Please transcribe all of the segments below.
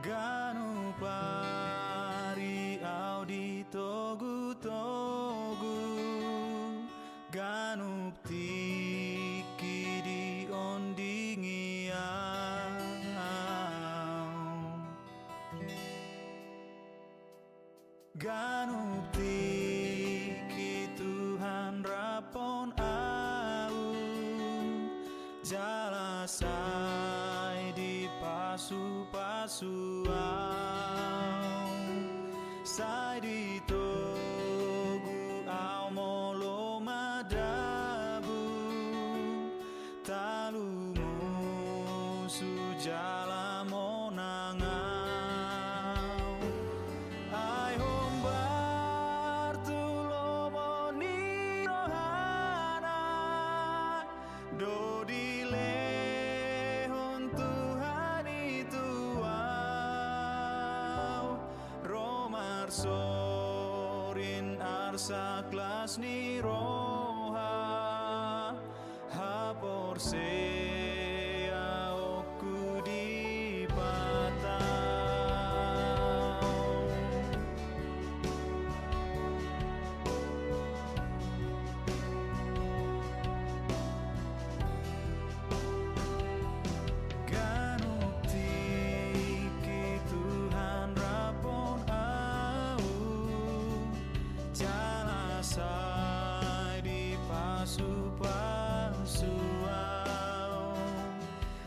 Ganu pari au di togu-togu, ganu tiki di ondingi au, ganu tiki Tuhan rapon au, jalasai di pasu-pasu au, sai di togu au molo madabu, talu musu jala monangau, ai hombar tulo moni rohana, do dile sorin arsa kelas ni roha hapor sea oku di patau, ganu tiki Tuhan rapon sai di pasu-pasu au,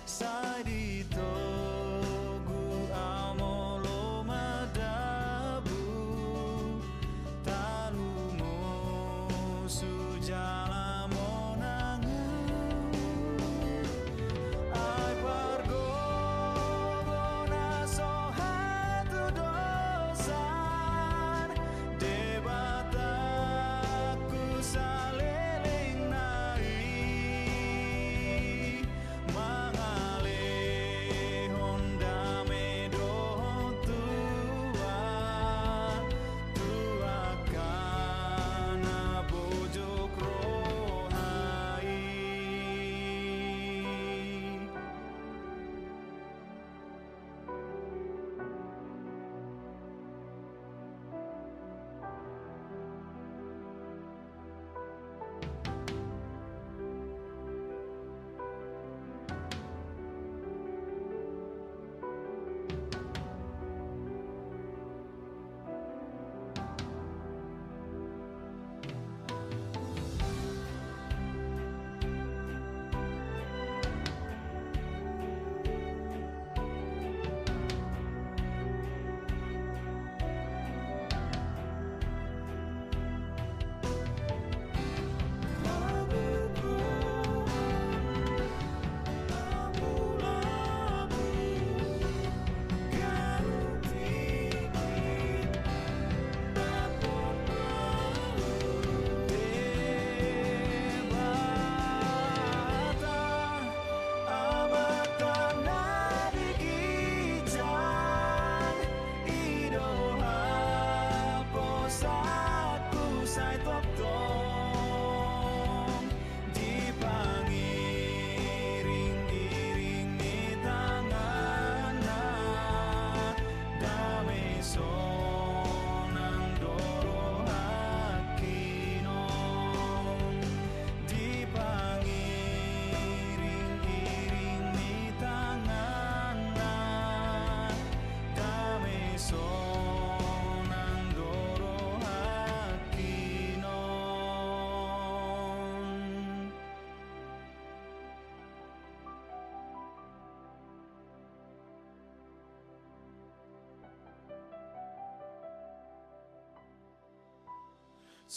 sai di togu au molo madabu, talu musu jala monangau, ai pargona so hatu dosan debata saleleng nai mangale honda medo tua tua kana bojok rohai.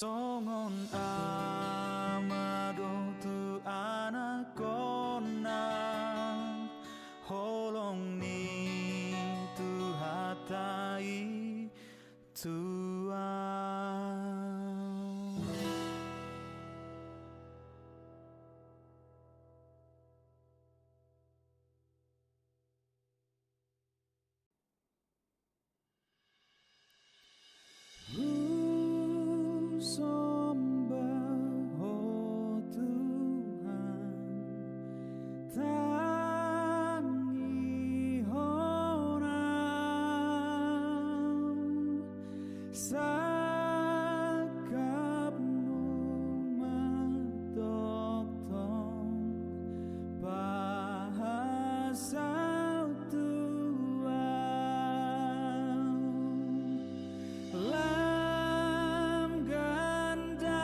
Songon amado tu anakona holong ni tu hatai tua. Somba Sakapmu matok tong bahasa Tuhan lam ganda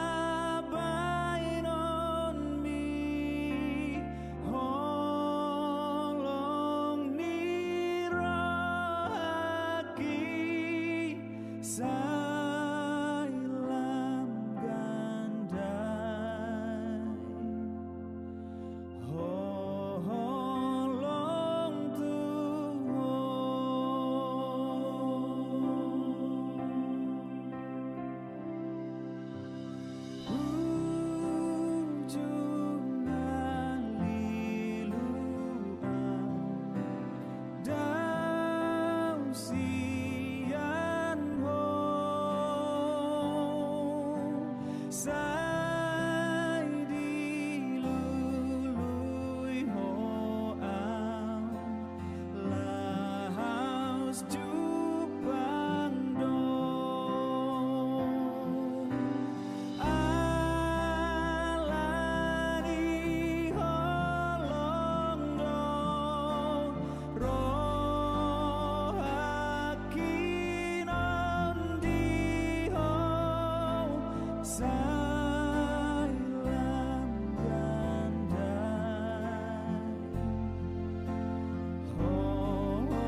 bainon mi holong ni rohaki sailam gandai holong ujung aliluan dau sian ho sai dilului ho am lahaus jupang dong alani holong dong rohaki non di ho sailam gandai holong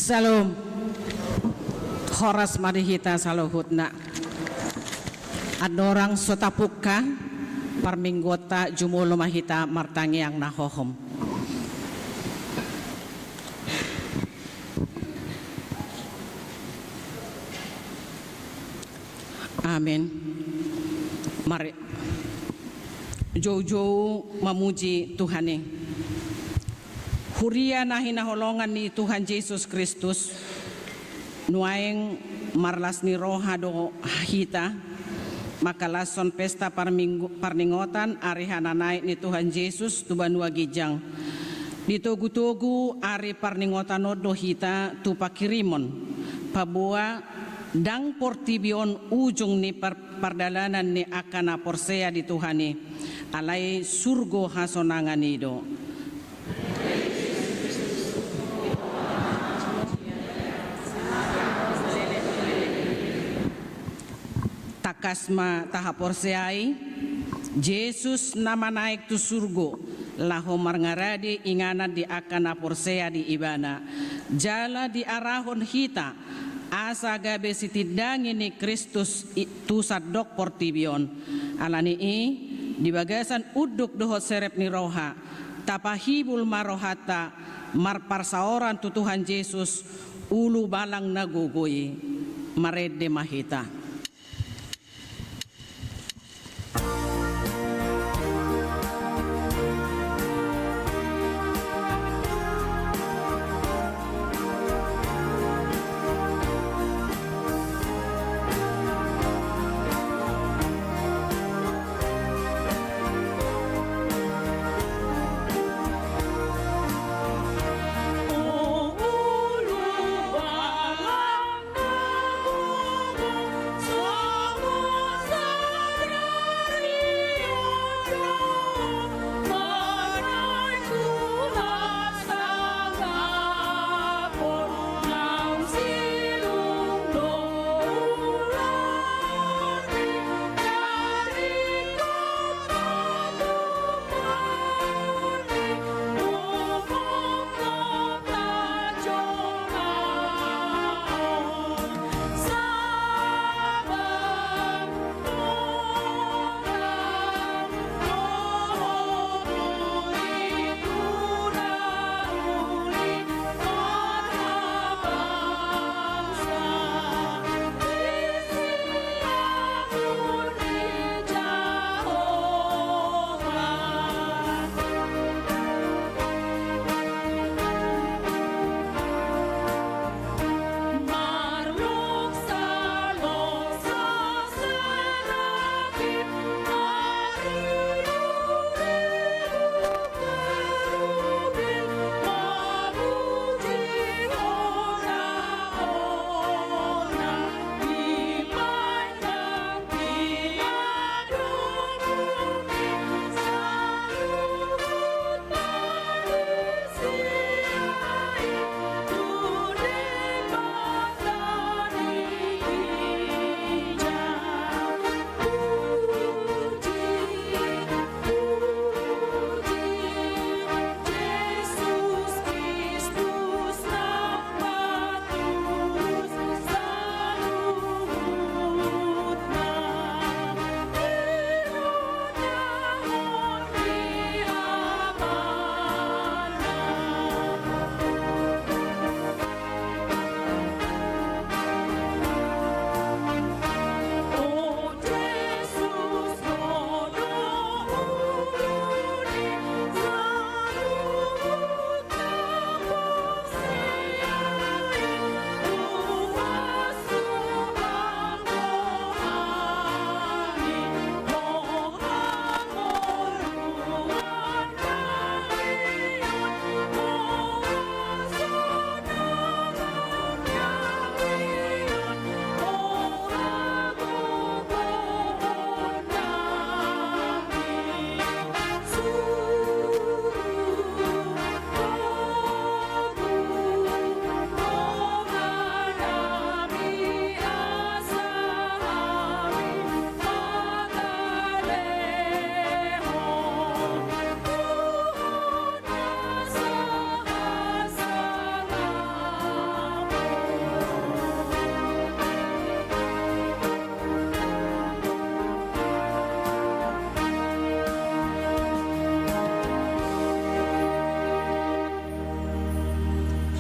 Salom. Horas marihita saluhutna. Adorang sotapuka parminggota jumulo mahita martangi ang nahohom. Amin. Mari jauh-jauh memuji Tuhane. Huria na hinaholongan ni Tuhan Yesus Kristus nuaing marlas ni roha do hita makalason pesta parningotan ari hananay ni Tuhan Yesus tu banua gijang ditogu-togu ari parningotan do hita tu pakirimon pabua dang portibion ujung ni pardalanan ni akana porsea di Tuhani alai surgo hasonangan ido. Takasma tahaporseai Yesus nama naik tu surgo laho marngaradi ingana di akana porsea di ibana jala di arahon hita asa gabe sitidangi ni Kristus tu sadok portibion alani di bagasan uduk dohot serep ni roha tapahibul marohata marparsaoran tu Tuhan Yesus ulu balang nagugui marede mahita.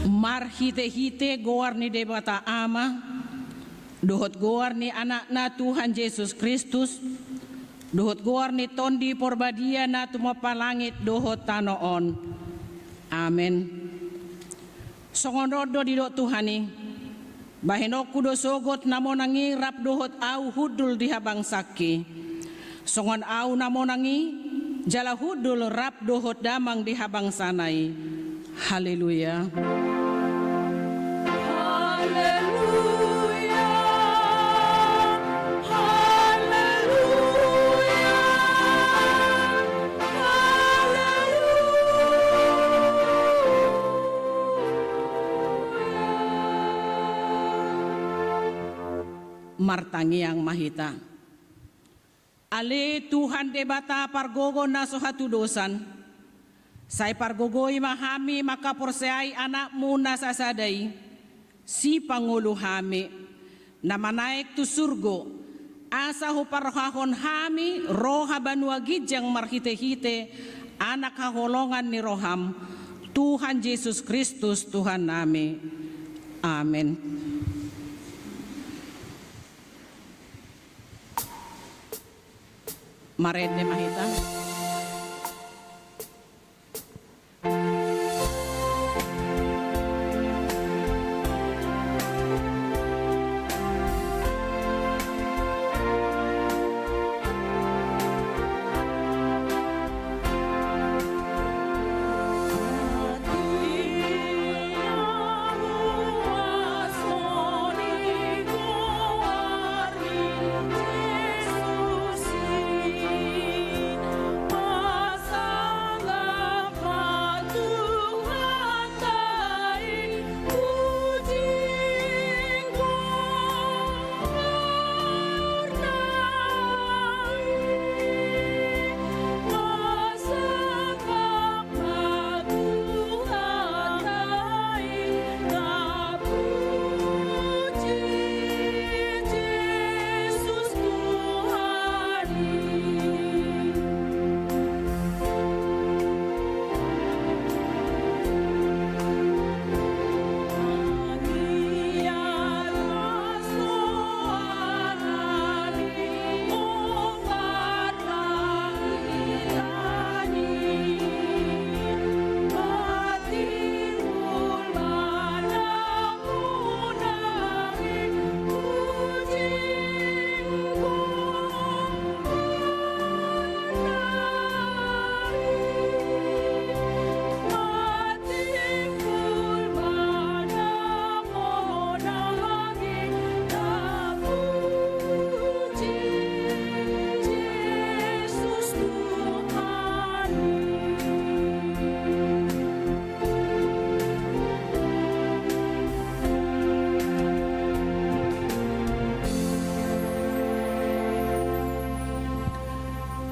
Mar hite-hite goar ni debata ama, dohot goar ni anak na Tuhan Yesus Kristus, dohot goar ni tondi porbadia na tumapalangit dohot tanoon. Amen. Songonodo di do Tuhani, bahenoku do sogot namo nangi rap dohot au hudul di habang saki. Songon au namo nangi jala hudul rap dohot damang di habang sanai. Haleluya. Haleluya. Martangi yang mahita. Ale Tuhan debata pargogo na sohatu dosan. Sai pargogoi mahami maka porseai anakmu na sasadai. Si Pangulo hami na manaik tu surgo. Asa huparhahon hami roha banua gijang marhite-hite anak haholongan ni roham. Tuhan Yesus Kristus Tuhan nami. Amin. Marende mahita.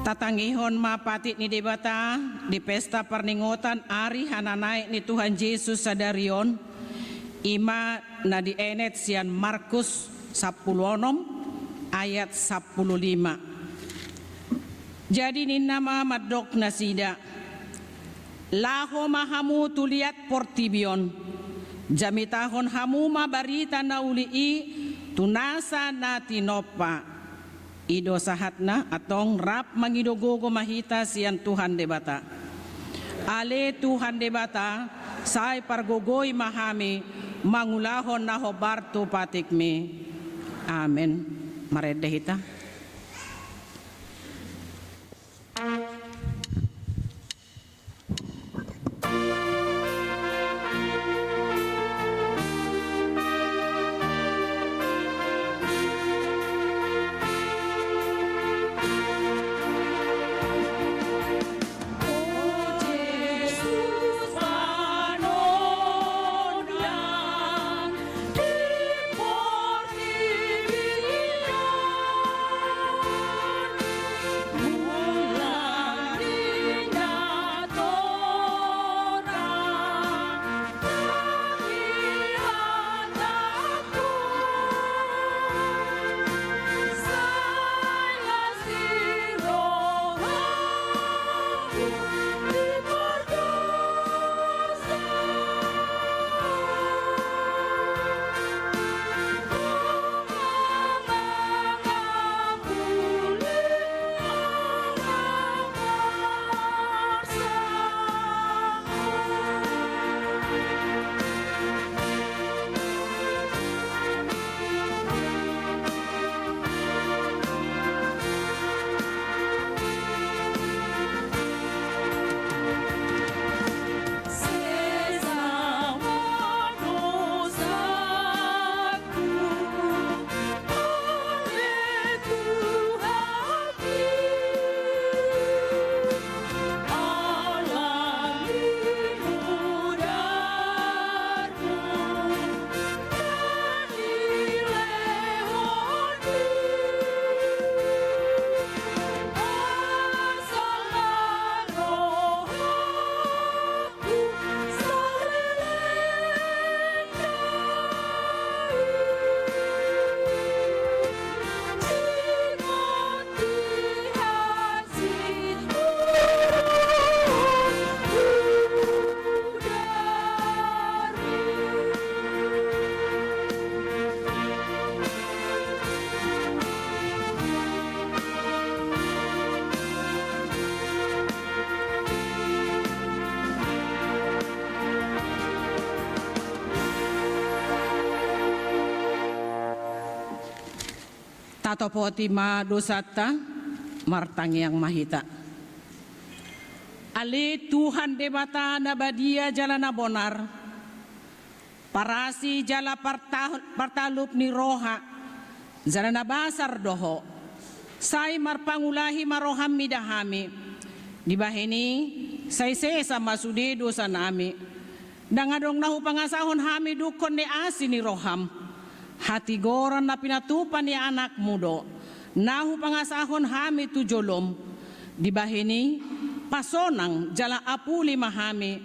Tatangihon mapatit ni debata di pesta perningotan ari hananaik ni Tuhan Yesus sadarion ima na di enet sian Markus 10 ayat 15. Jadi ni nama madok nasida laho mahamu tuliat portibion jamitahon hamu mabarita naulii tunasa na tinopa ido sahatna atong rap mangidogogo mahita sian Tuhan debata. Ale Tuhan debata sai pargogoi mahami mangulahon na hobarto patikmi. Amen. Marede hita. Di porti Tato poti ma dosata martangi yang mahita. Ale Tuhan debata nabadia jalana bonar. Parasi jala partalup ni roha. Jalana basar doho. Sai marpangulahi maroham midahami. Dibahini sai sesa masude dosa nami. Dangadong nahu pangasahon hami dukon ni asi ni roham. Hati goran na pinatupan ni anak mudo. Nahu pangasahon hami tujolom. Dibahini pasonang jala apuli mahami.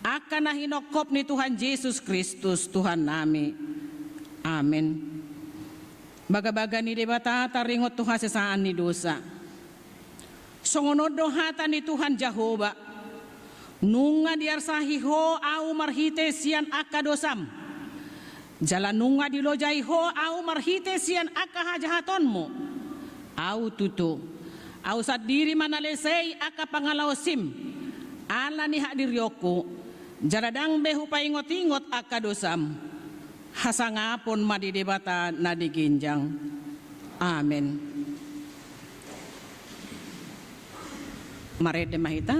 Akan na hinokop ni Tuhan Yesus Kristus Tuhan nami. Amin. Baga-baga ni debata taringot Tuhan sesaan ni dosa. Songonod dohata ni Tuhan Jehovah. Nunga diarsahi ho au marhite sian aka dosam. Jala nunga dilojai ho au marhite sian aka hajahatonmu. Au tutu. Au sadiri manalesei aka pangalaosim. Ala ni hadiryoku. Jaradang behu paingot-ingot aka dosam. Hasangapon madidebata nadiginjang. Amin. Marede mahita.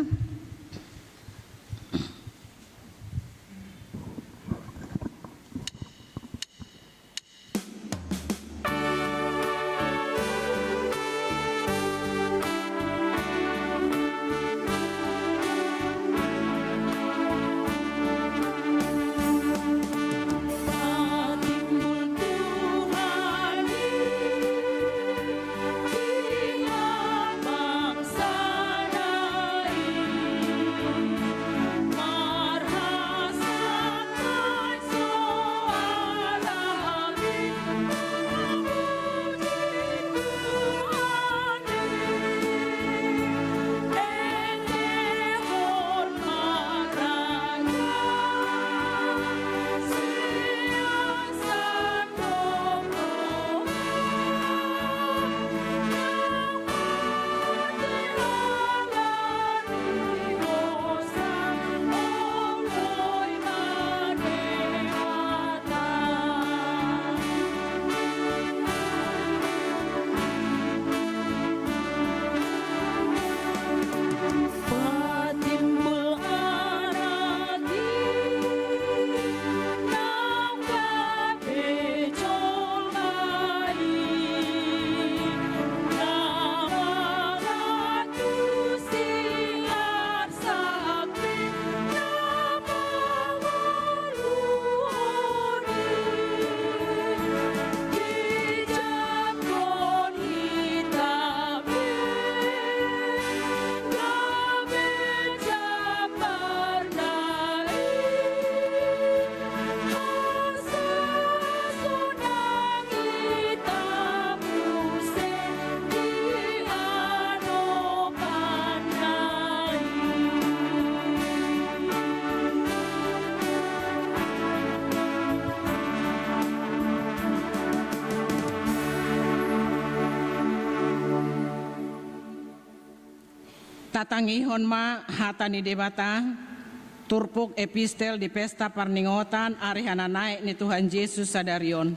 Tatangihon ma hatani debata turpuk epistel di pesta parningotan arihana naik ni Tuhan Yesus sadarion.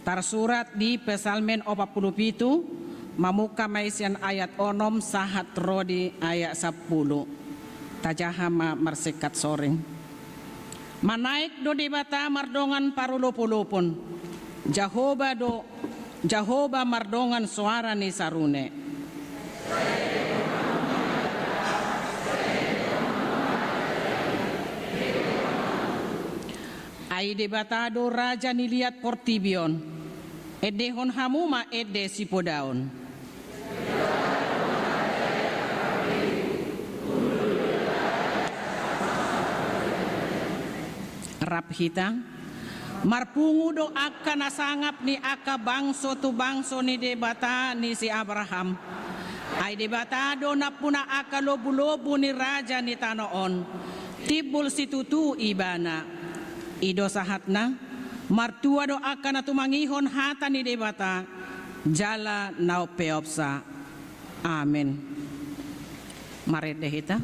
Tarsurat di Pesalmen 47 mamuka maisian ayat onom sahat rodi ayat 10. Tajahama marsekat soring. Manaik do debata mardongan parulupulupun. Jehovah mardongan suara ni sarune. Ai debatado raja niliat portibion. Edehon hamuma ede sipodaon. Raphita marpungu do aka nasangap ni aka bangso tu bangso ni debata ni si Abraham. Ai debatado na puna aka lobu-lobu ni raja ni tanoon. Tibul situtu ibana. Ido sahatna martua do akan tumangihon hata ni debata jala nau peopsa. Amin. Mari dehita.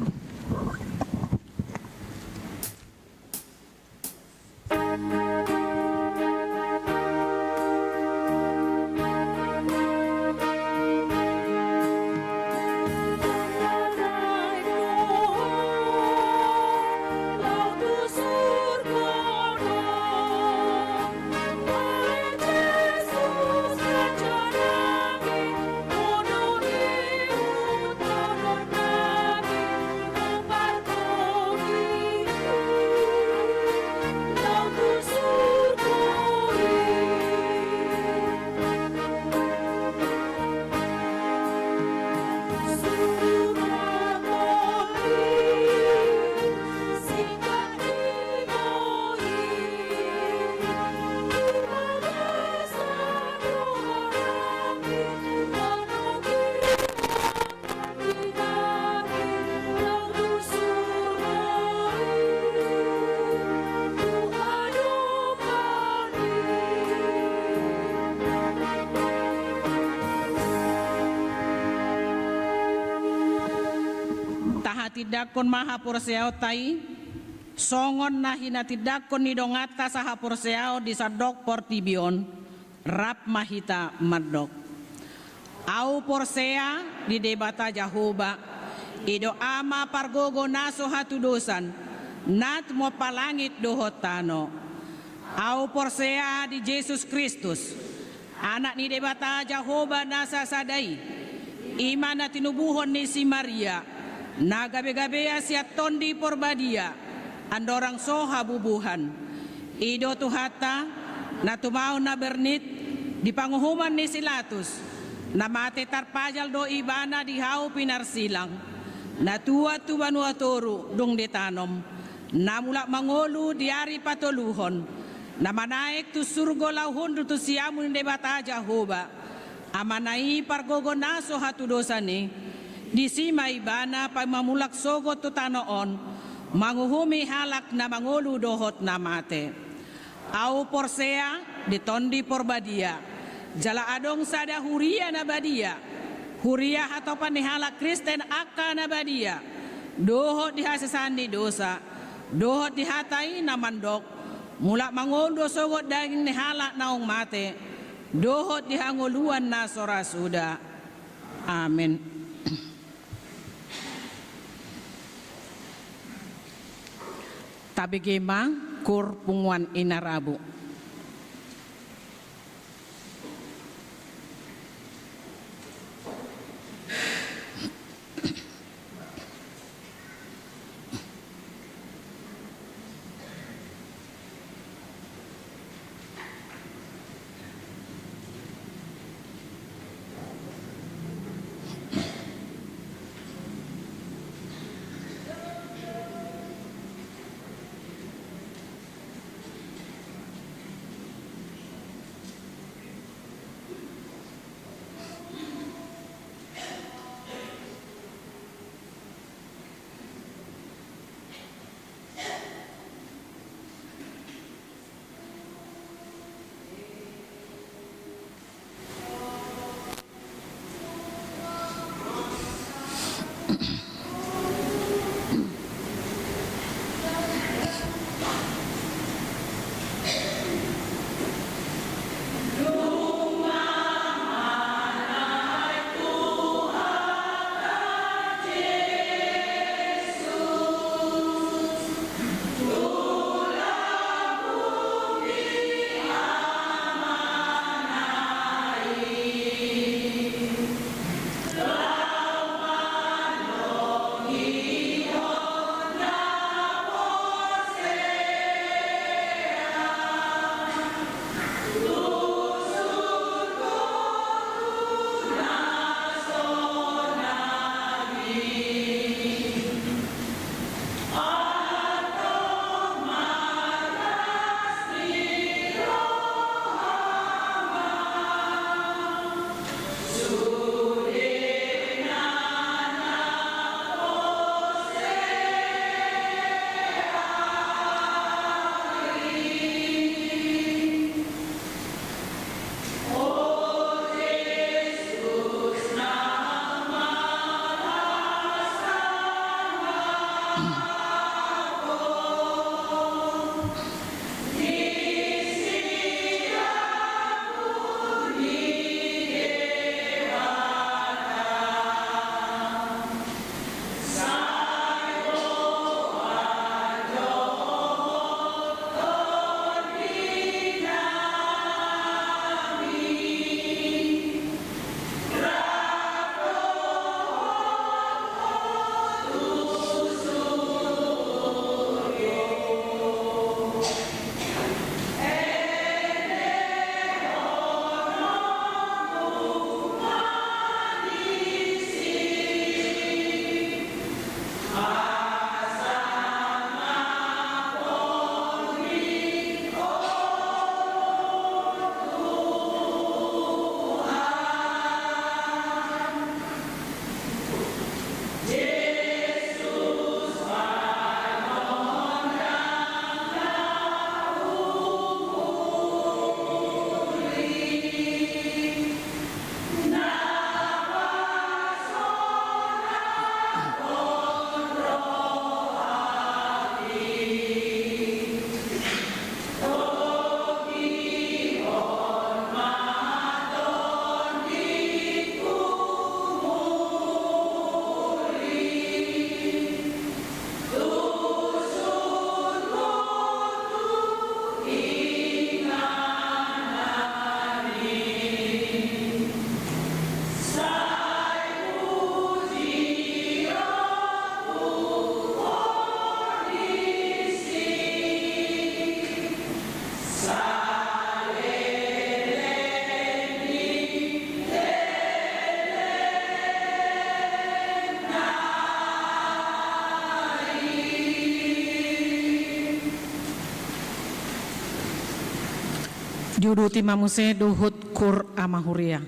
dakon maha porseao tai songon na hinati dakon ni dongata saha porseao di sadok portibion rap mahita madok au porsea di debata Jahoba ido ama pargogo naso hatu dosan nat mo palangit dohotano au porsea di Yesus Kristus anak ni debata Jahoba nasa sadai imana tinubuhon ni si Maria na gabe-gabea siat tondi porbadia andorang soha bubuhan ido tuhata na tumao na bernit di panguhuman ni Silatus na mate tarpajal do ibana di hau pinarsilang na tua tubanua toru dung detanom na mulak mangolu diari patoluhon na manaik tu surgo lauhun tu siamun debata Jahoba amanai pargogo naso hatu dosani di sima ibana pa mamulak sogo tu tanoon manguhumi halak na mangolu dohot na mate au porsea di tondi porbadia jala adong sada huria na badia huria atau panihala Kristen aka na badia dohot dihasesandi dosa dohot dihatai na mandok mulak mangondo sogot daging nihala naong mate dohot dihanguluan na sorasuda amin. Tabigima kur punguan inarabu Diuduti mamuse duhut kur amahuria.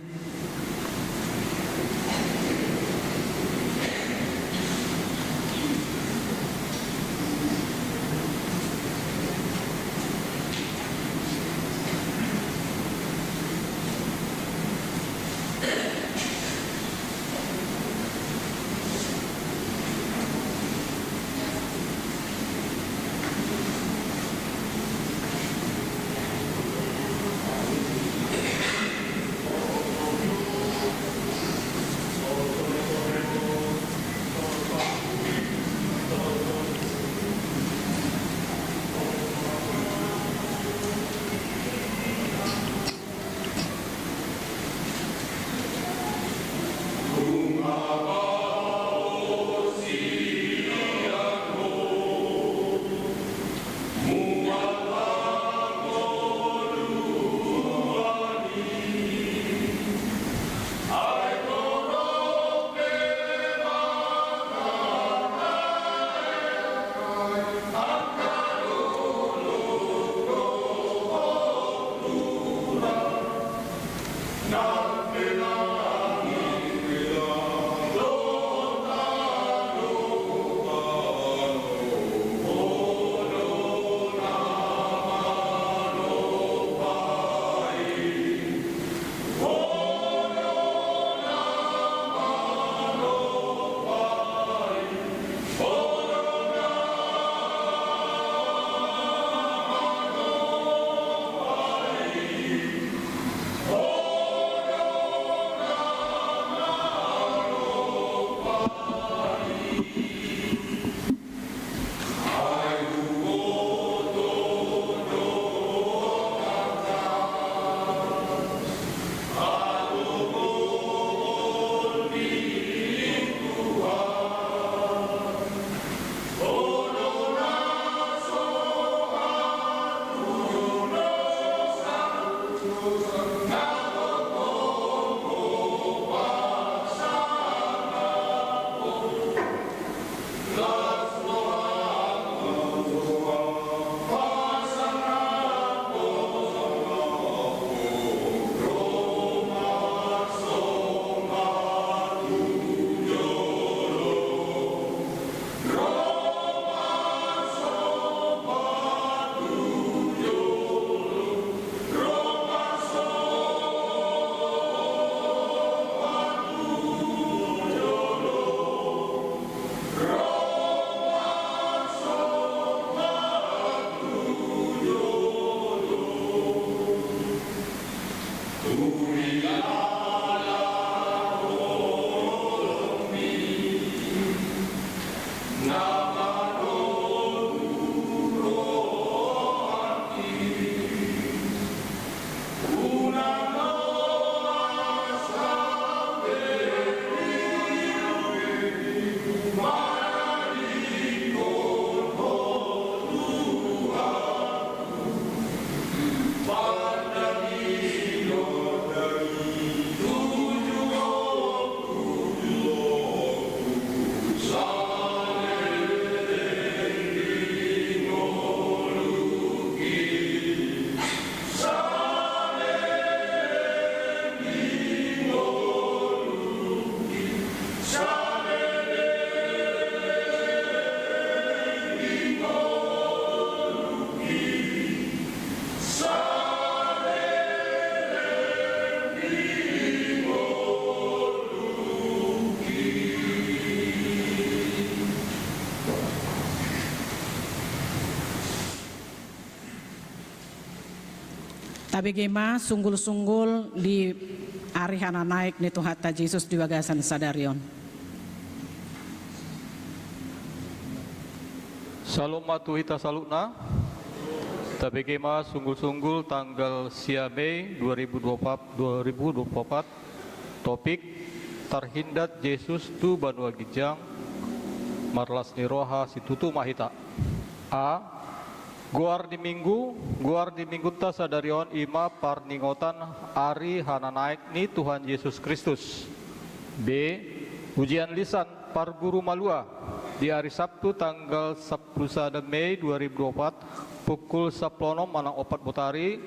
Tabegema sunggul-sunggul di arihana naik ni Tuhata Yesus di wagasan sadarion. Salom matuhita salutna. Tabegema sunggul-sunggul tanggal sia Mei 2024. Topik terhindat Yesus tu Banua Gijang Marlas Niroha Situtu Mahita. A. Guar di minggu ta sadarion ima parningotan ari hana naik ni Tuhan Yesus Kristus. B. Ujian lisan par guru malua di hari Sabtu tanggal 10 Mei 2024 pukul 10 manang 4 botari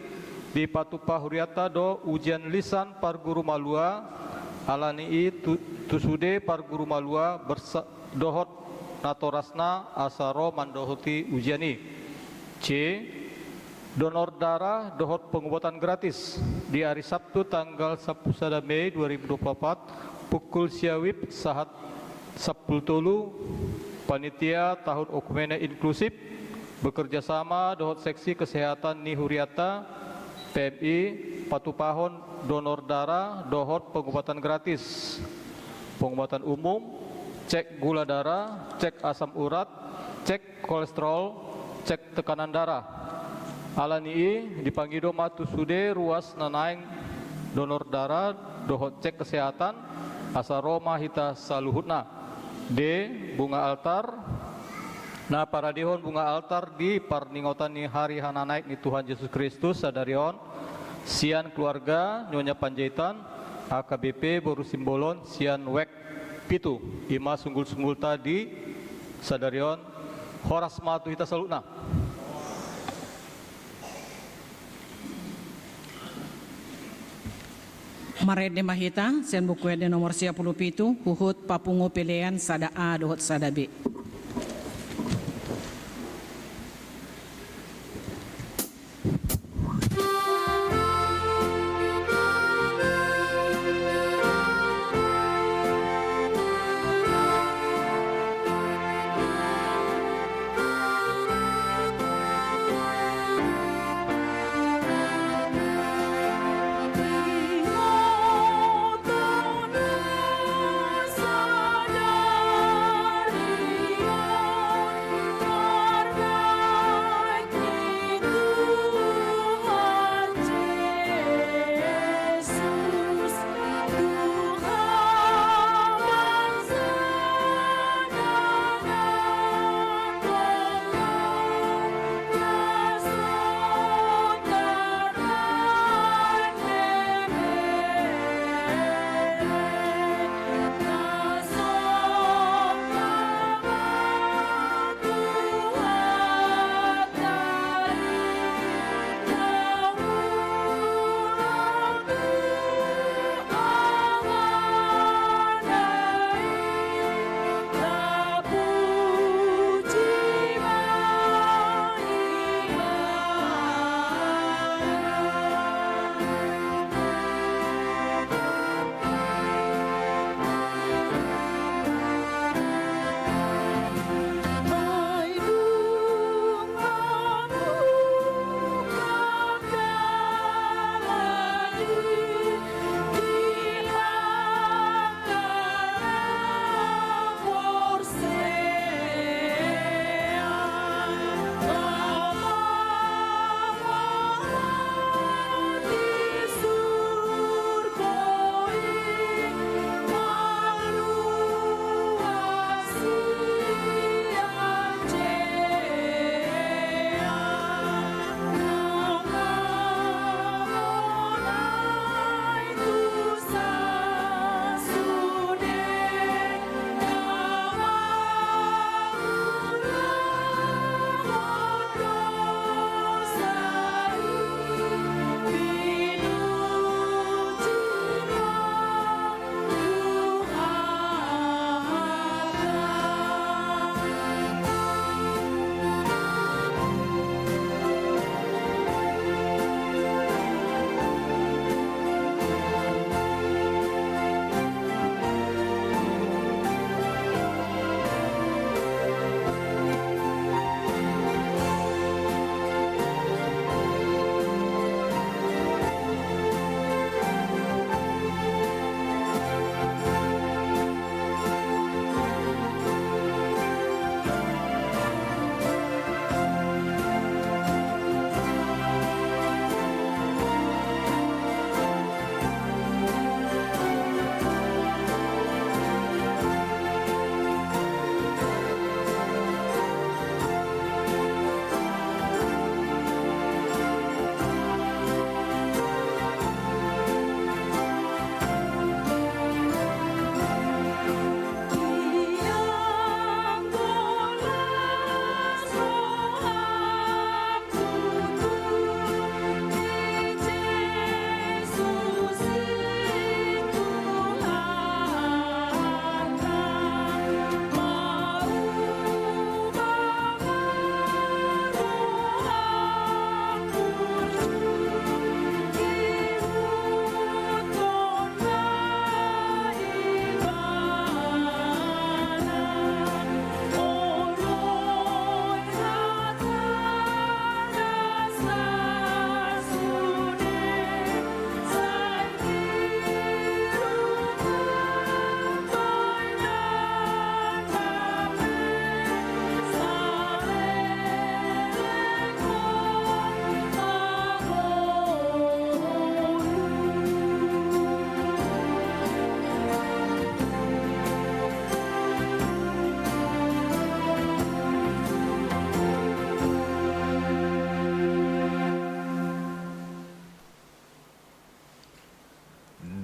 di patupa huriata do ujian lisan par guru malua alani tusude par guru malua dohot natorasna asaro mandohoti ujiani. C. Donor darah dohot pengobatan gratis di hari Sabtu tanggal 11 Mei 2024 pukul siawib saat 10 panitia tahun okumene inklusif bekerja sama dohot seksi kesehatan ni huriata PMI patupahon donor darah dohot pengobatan gratis, pengobatan umum, cek gula darah, cek asam urat, cek kolesterol, cek tekanan darah. Alani dipanggido matu sude ruas nanaing donor darah dohot cek kesehatan asaroma hita saluhutna. D. Bunga altar. Nah para dihon bunga altar di parningotan ni hari hananaik ni Tuhan Yesus Kristus sadarion sian keluarga Nyonya Panjaitan AKBP Boru Simbolon sian wek pitu ima sunggul-sunggul tadi sadarion horas matu hita saluna. Marede mahita sen buku ede nomor 57 huhut papungu pilihan sada A dohot sada B. Sadari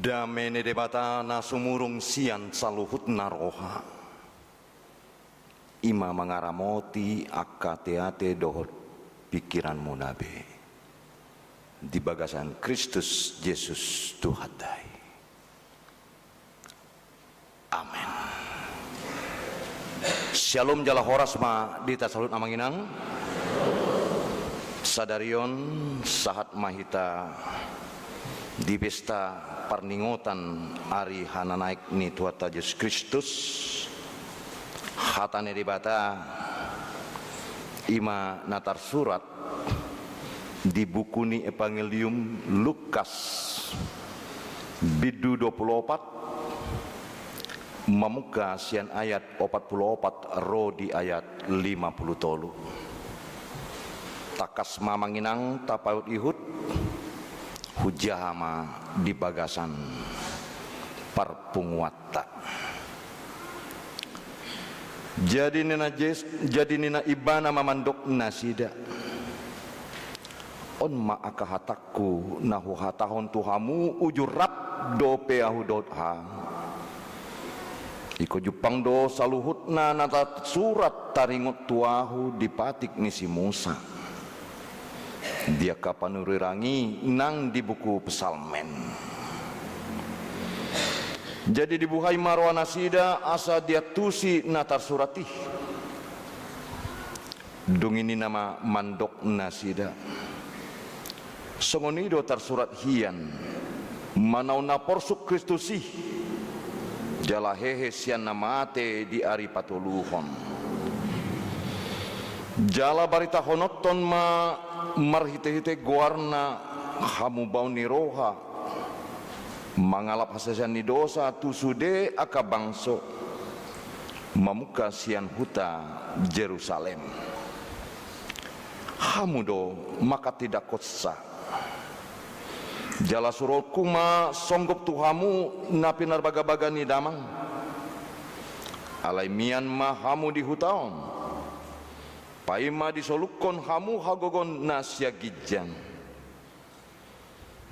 Damene debata na sumurung sian saluhut naroha. Ima mangaramoti akateate dohot pikiranmu nabe. Di bagasan Kristus Yesus Tuhatai. Amin. Shalom jala horas ma dita salut amanginang. Sadarion sahat mahita di pesta parningotan Ari Hananaik ni Tuata Yesus Kristus hatane dibata ima natar surat di buku ni Evangelium Lukas bidu 24 mamuka sian ayat 44 ro di ayat 50 takas mamanginang tapaut ihut hujahama di bagasan parpungwata. Jadi nina ibana mamandok nasida on ma akahatakku nahu hatahon tuhamu ujurap do peahu dotha iko jupang do saluhutna nata surat taringot tuahu dipatik nisi Musa dia kapanurirangi nang di buku pesalmen. Jadi dibuhai marwa nasida asa dia tusi natar suratih dung ini nama mandok nasida songonido tar surat hian manauna porsuk Kristusi jala hehe sian namate di ari patuluhon jala barita honoton ma marhite-hite guarna hamu bau niroha mangalap hasasan ni dosa tusude akabangso mamuka sian huta Jerusalem hamudo maka tidak kotsa jala surol kuma songgop tuhamu napinar baga-baga ni damang alai mian ma hamu di hutaon paima disolukon hamu hagogon nasya gijang.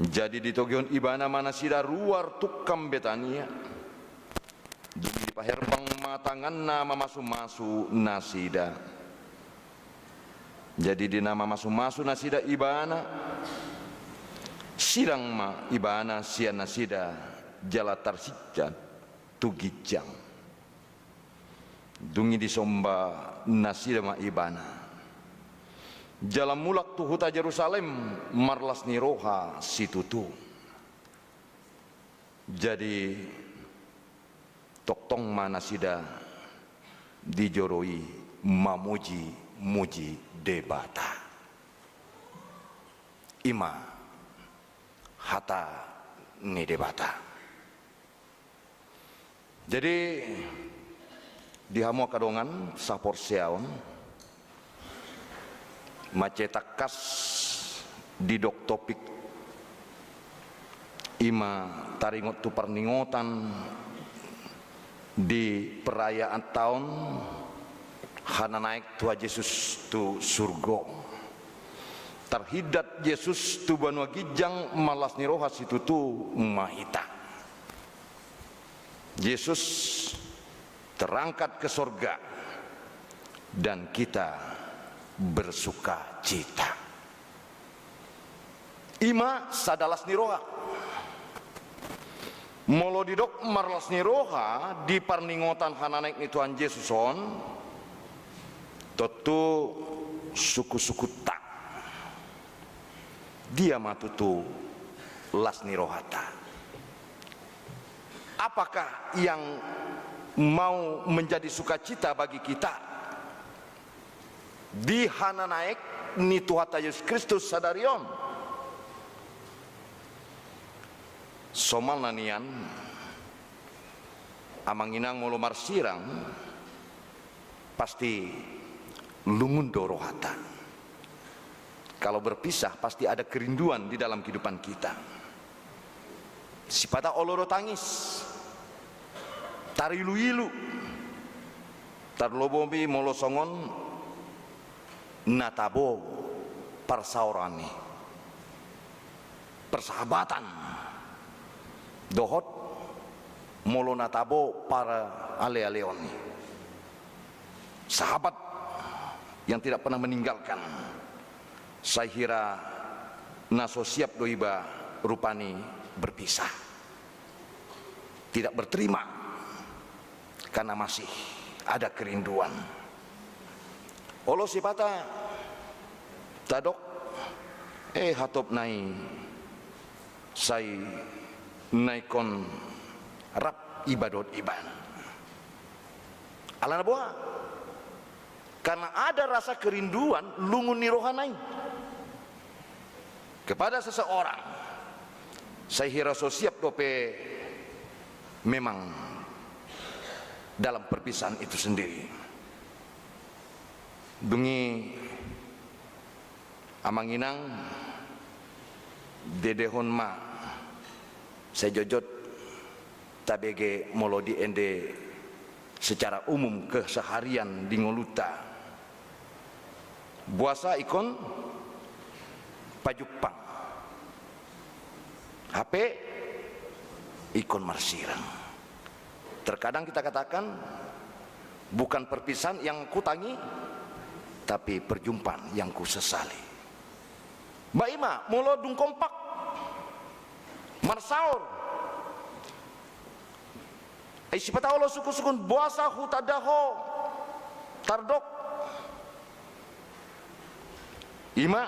Jadi di togion ibana manasida ruar tukam betania. Di paherbang matangan nama masu-masu nasida. Jadi di nama masu-masu nasida ibana sirang ma ibana sian nasida jala tarsija tugijang. Dungi disomba nasida ma ibana jalan mulak tu huta Jerusalem marlas niroha situtu. Jadi toktong manasida dijoroi mamuji muji debata ima hata ni debata. Jadi di hamu kadongan sapor seaon macetakas di dok topik ima taringot tu perningotan di perayaan tahun hana naik tua Yesus tu surgo terhidat Yesus tu banua gijang malas niroha situ tu mahita Yesus terangkat ke sorga dan kita bersuka cita. Ima sadalas niroha molo didok marlas niroha di parningotan hananek ni Tuhan Yesuson tentu suku-suku tak dia matutu las nirohata. Apakah yang mau menjadi sukacita bagi kita di hana naik ni Tuhata Yesus Kristus sadarion somal nanian amanginang molo marsirang pasti lungun dorohata. Kalau berpisah pasti ada kerinduan di dalam kehidupan kita. Sipata oloro tangis tarilu-ilu tarlobomi molo songon natabo persaurani persahabatan dohot molo natabo para ale-aleoni, sahabat yang tidak pernah meninggalkan. Saya kira naso siap doiba rupani berpisah, tidak berterima karena masih ada kerinduan. Olo sipata tadok hatop nai sai naikon rap ibadot iban alana boa karena ada rasa kerinduan lungun nirohanai kepada seseorang. Saya kira so siap dope memang dalam perpisahan itu sendiri. Dungi amanginang dedehon ma saya jojot tabege molo di ende secara umum keseharian di ngoluta buasa ikon pajupang HP ikon marsirang. Terkadang kita katakan bukan perpisahan yang kutangi, tapi perjumpaan yang ku sesali. Mbak Ima mulo dung kompak marsaur sipata Allah suku-sukun buasa hutadaho tardok Ima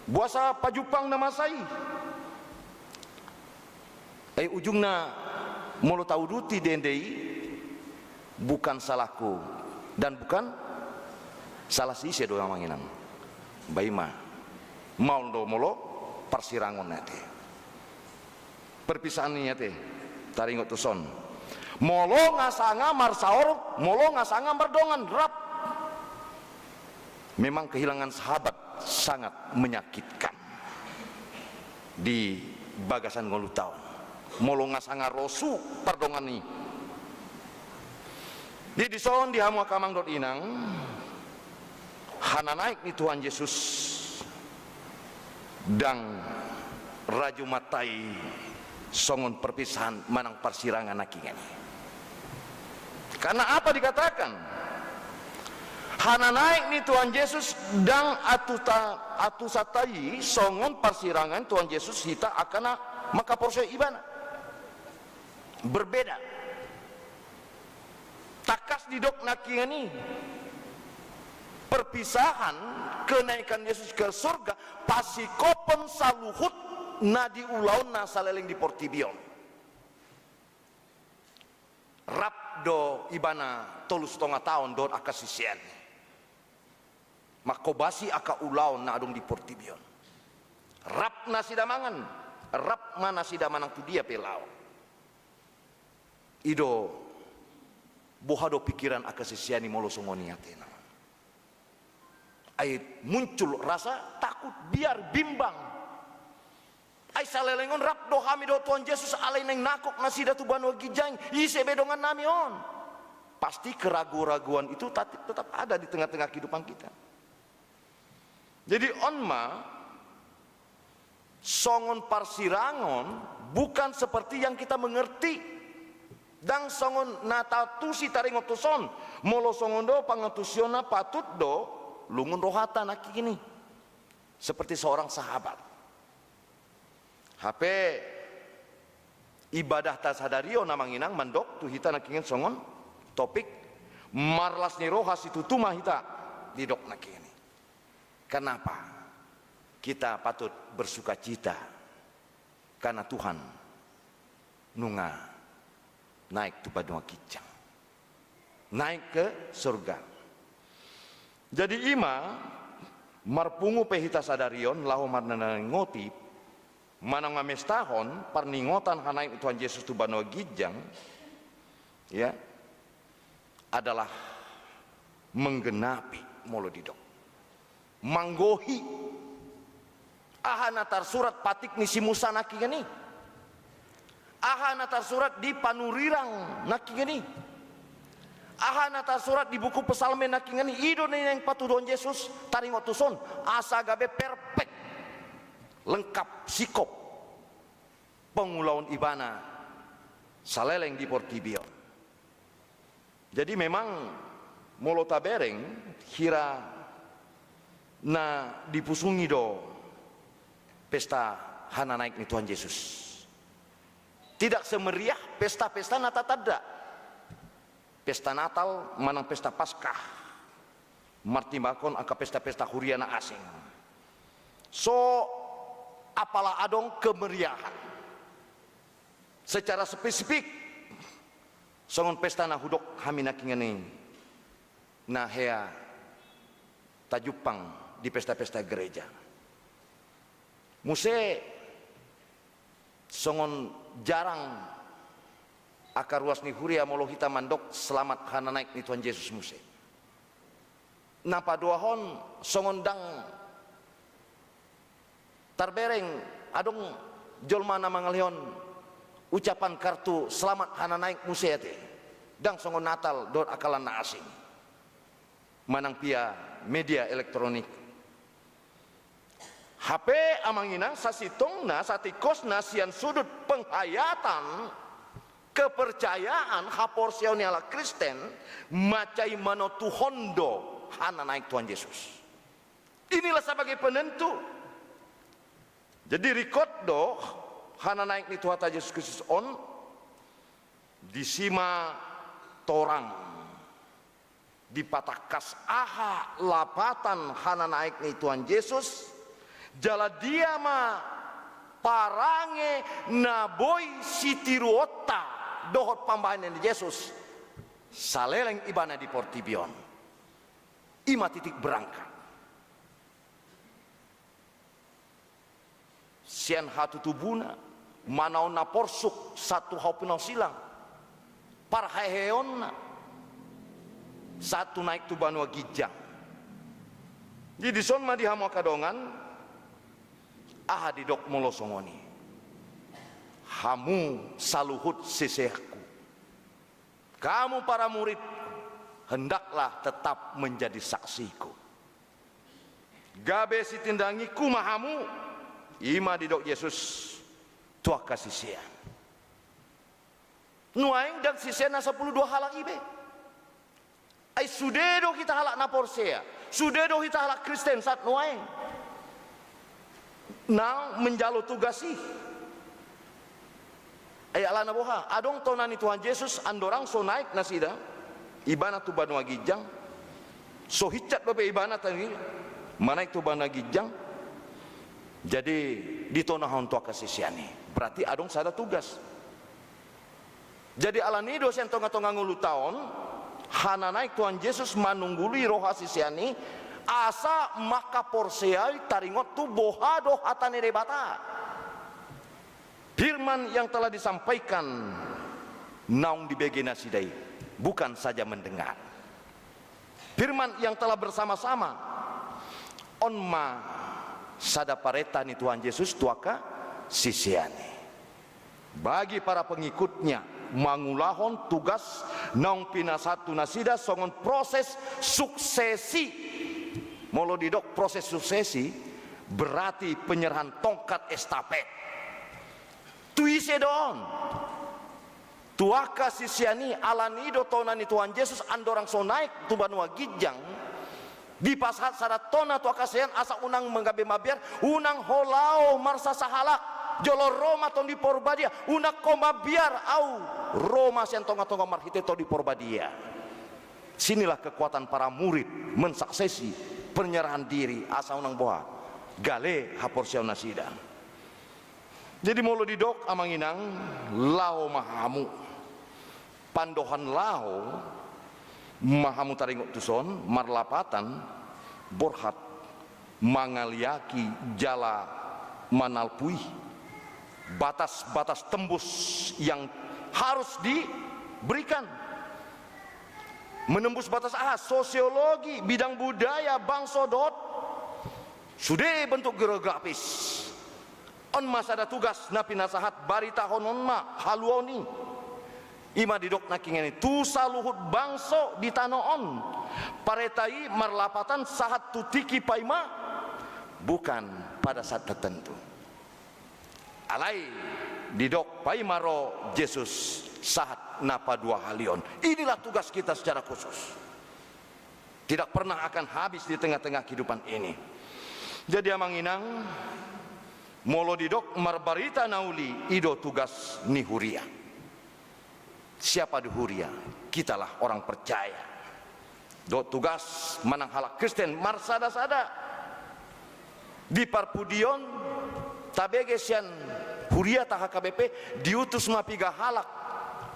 buasa pajupang namasai ujungna mulo tahu duti dendei bukan salahku dan bukan salah sisi doang manginang baima mau do molo persirangon nate perpisahan niate taringot tuson molo ngasanga marsaor molo ngasanga mardongan rap. Memang kehilangan sahabat sangat menyakitkan di bagasan ngolutaon molo ngasanga rosu pardongan ni di dison di hamu akamang dot inang hana naik ni Tuhan Yesus dan raju matai songon perpisahan manang persirangan nakingan. Karena apa dikatakan hana naik ni Tuhan Yesus dan atusatai songon persirangan Tuhan Yesus hita akana maka porsi ibana berbeda takas didok nakingani perpisahan kenaikan Yesus ke surga pasikopen saluhut nadi ulaun nasaleleng di Portibion rap do ibana tolus tonga tahun do akasisian makobasi aka ulaun na adong di Portibion rap nasidamangan rap mana sidamanang tu dia pelau ido bohado pikiran akasisiani molo songoni atena ay muncul rasa takut biar bimbang ay salelengon rap do hami do Tuhan Yesus alai neng nakok nasida tu banua gijang ise bedongan nami on pasti keraguan-raguan itu tetap ada di tengah-tengah kehidupan kita. Jadi onma songon parsirangon bukan seperti yang kita mengerti dan songon natatusi taringotuson molo songon do pangetusiona patut do lungun rohata naki ini seperti seorang sahabat HP ibadah tasadario namanginang mandok tu hita nakingin songon topik marlas ni roha situ tuma hita didok naki ini. Kenapa kita patut bersuka cita karena Tuhan nunga naik tu padua kijang naik ke surga. Jadi ima marpungu pehita sadarion lahu marnana ngoti manang ngamestahon parningotan hanaik Tuhan Yesus tu banua gijang ya adalah menggenapi molo didok manggohi ahana tar surat patik ni si Musa naki gani ahana tar surat di panurirang naki gani ahana tar surat di buku pesalme naki gani ido yang patudon Yesus taringotuson asa gabe perfect lengkap sikop pengulaun ibana saleleng di Portibion. Jadi memang molo tabereng hira na dipusungi do pesta hana naik ni Tuhan Yesus. Tidak semeriah pesta-pesta Natal tada. Pesta Natal manang pesta Paskah. Martimbakon angka pesta-pesta huriana asing. So apalah adong kemeriahan. Secara spesifik songon pesta na hudok haminaking ini na hea tajupang di pesta-pesta gereja. Muse songon jarang akar ruas ni huria molo hita mandok selamat hana naik ni Tuhan Yesus muse. Napa doahon songon dang tarbereng adong jolma na mangalion ucapan kartu selamat hana naik muse ate. Dang songon Natal dor akalan na asing. Manang pia media elektronik. HP amangina sasitong na satikos na sian sudut penghayatan kepercayaan haporsiaw ni ala Kristen macai mano tuhondo hana naik Tuhan Yesus. Inilah sebagai penentu. Jadi record do hana naik ni Tuhan Yesus Kristus on disima torang di patakas aha lapatan hana naik ni Tuhan Yesus jala dia ma parange naboi sitiruota dohot pambahan ni Yesus saleleng ibana di Portibion ima titik berangkat sian hatu tubuna manau na porsuk satu haupinau silang parhaheonna satu naik tu Banua Gijang. Jadi son ma di hamo kadongan aha di dok molosongoni hamu saluhut sesehku kamu para murid hendaklah tetap menjadi saksiku gabe sitindangiku mahamu ima di dok Yesus tua kasisian nuaing dan sisena 12 halak ibe ai sudedo kita halak na porsea sudedo kita halak Kristen sat nuaing nang menjalo tugasi ay alana boha adong tonani Tuhan Yesus andorang so naik nasida ibana tu Banua Gijang so hicat babe ibana tadi manaik tu Banua Gijang jadi ditonahon tua kasisiani berarti adong sada tugas jadi alani dosen tonga-tonga ngulu tahun hana naik Tuhan Yesus manungguli roh asisiani asa maka porseai taringot tu bohado hatane rebata firman yang telah disampaikan naung di begena sidai bukan saja mendengar firman yang telah bersama-sama onma sada pareta ni Tuhan Yesus tuaka sisiane bagi para pengikutnya mangulahon tugas naung pina satu nasida songon proses suksesi molo didok proses suksesi berarti penyerahan tongkat estafet tuise don tuaka sisiani alanido tonani Tuhan Yesus andorang so naik tu Banua Gijang di pasat saratona tuaka sian asa unang menggabe mabiar unang holao marsa sahalak jolo Roma ton di Porbadia unak koma biar au Roma sian tonga-tonga marhite to di Porbadia. Sinilah kekuatan para murid mensaksesi penyerahan diri asa unang boha gale haporsiaw nasida. Jadi molo didok amanginang lao mahamu pandohan lao mahamu taringot tuson marlapatan borhat mangaliaki jala manalpui batas-batas tembus yang harus diberikan menembus batas sosiologi bidang budaya bangsodot sudah bentuk geografis on masa ada tugas napi nasahat barita honon ma haluoni ima didok nakingeni tu saluhut bangso di tanoon paretai marlapatan sahat tutiki paima bukan pada saat tertentu alai didok paimaro Yesus sahat napa dua halion. Inilah tugas kita secara khusus, tidak pernah akan habis di tengah-tengah kehidupan ini. Jadi amang inang molo didok marbarita nauli ido tugas ni huria. Siapa di huria? Kitalah orang percaya. Do tugas manang halak Kristen marsada-sada di parpudion tabege sian huria taha KBP diutus mapiga halak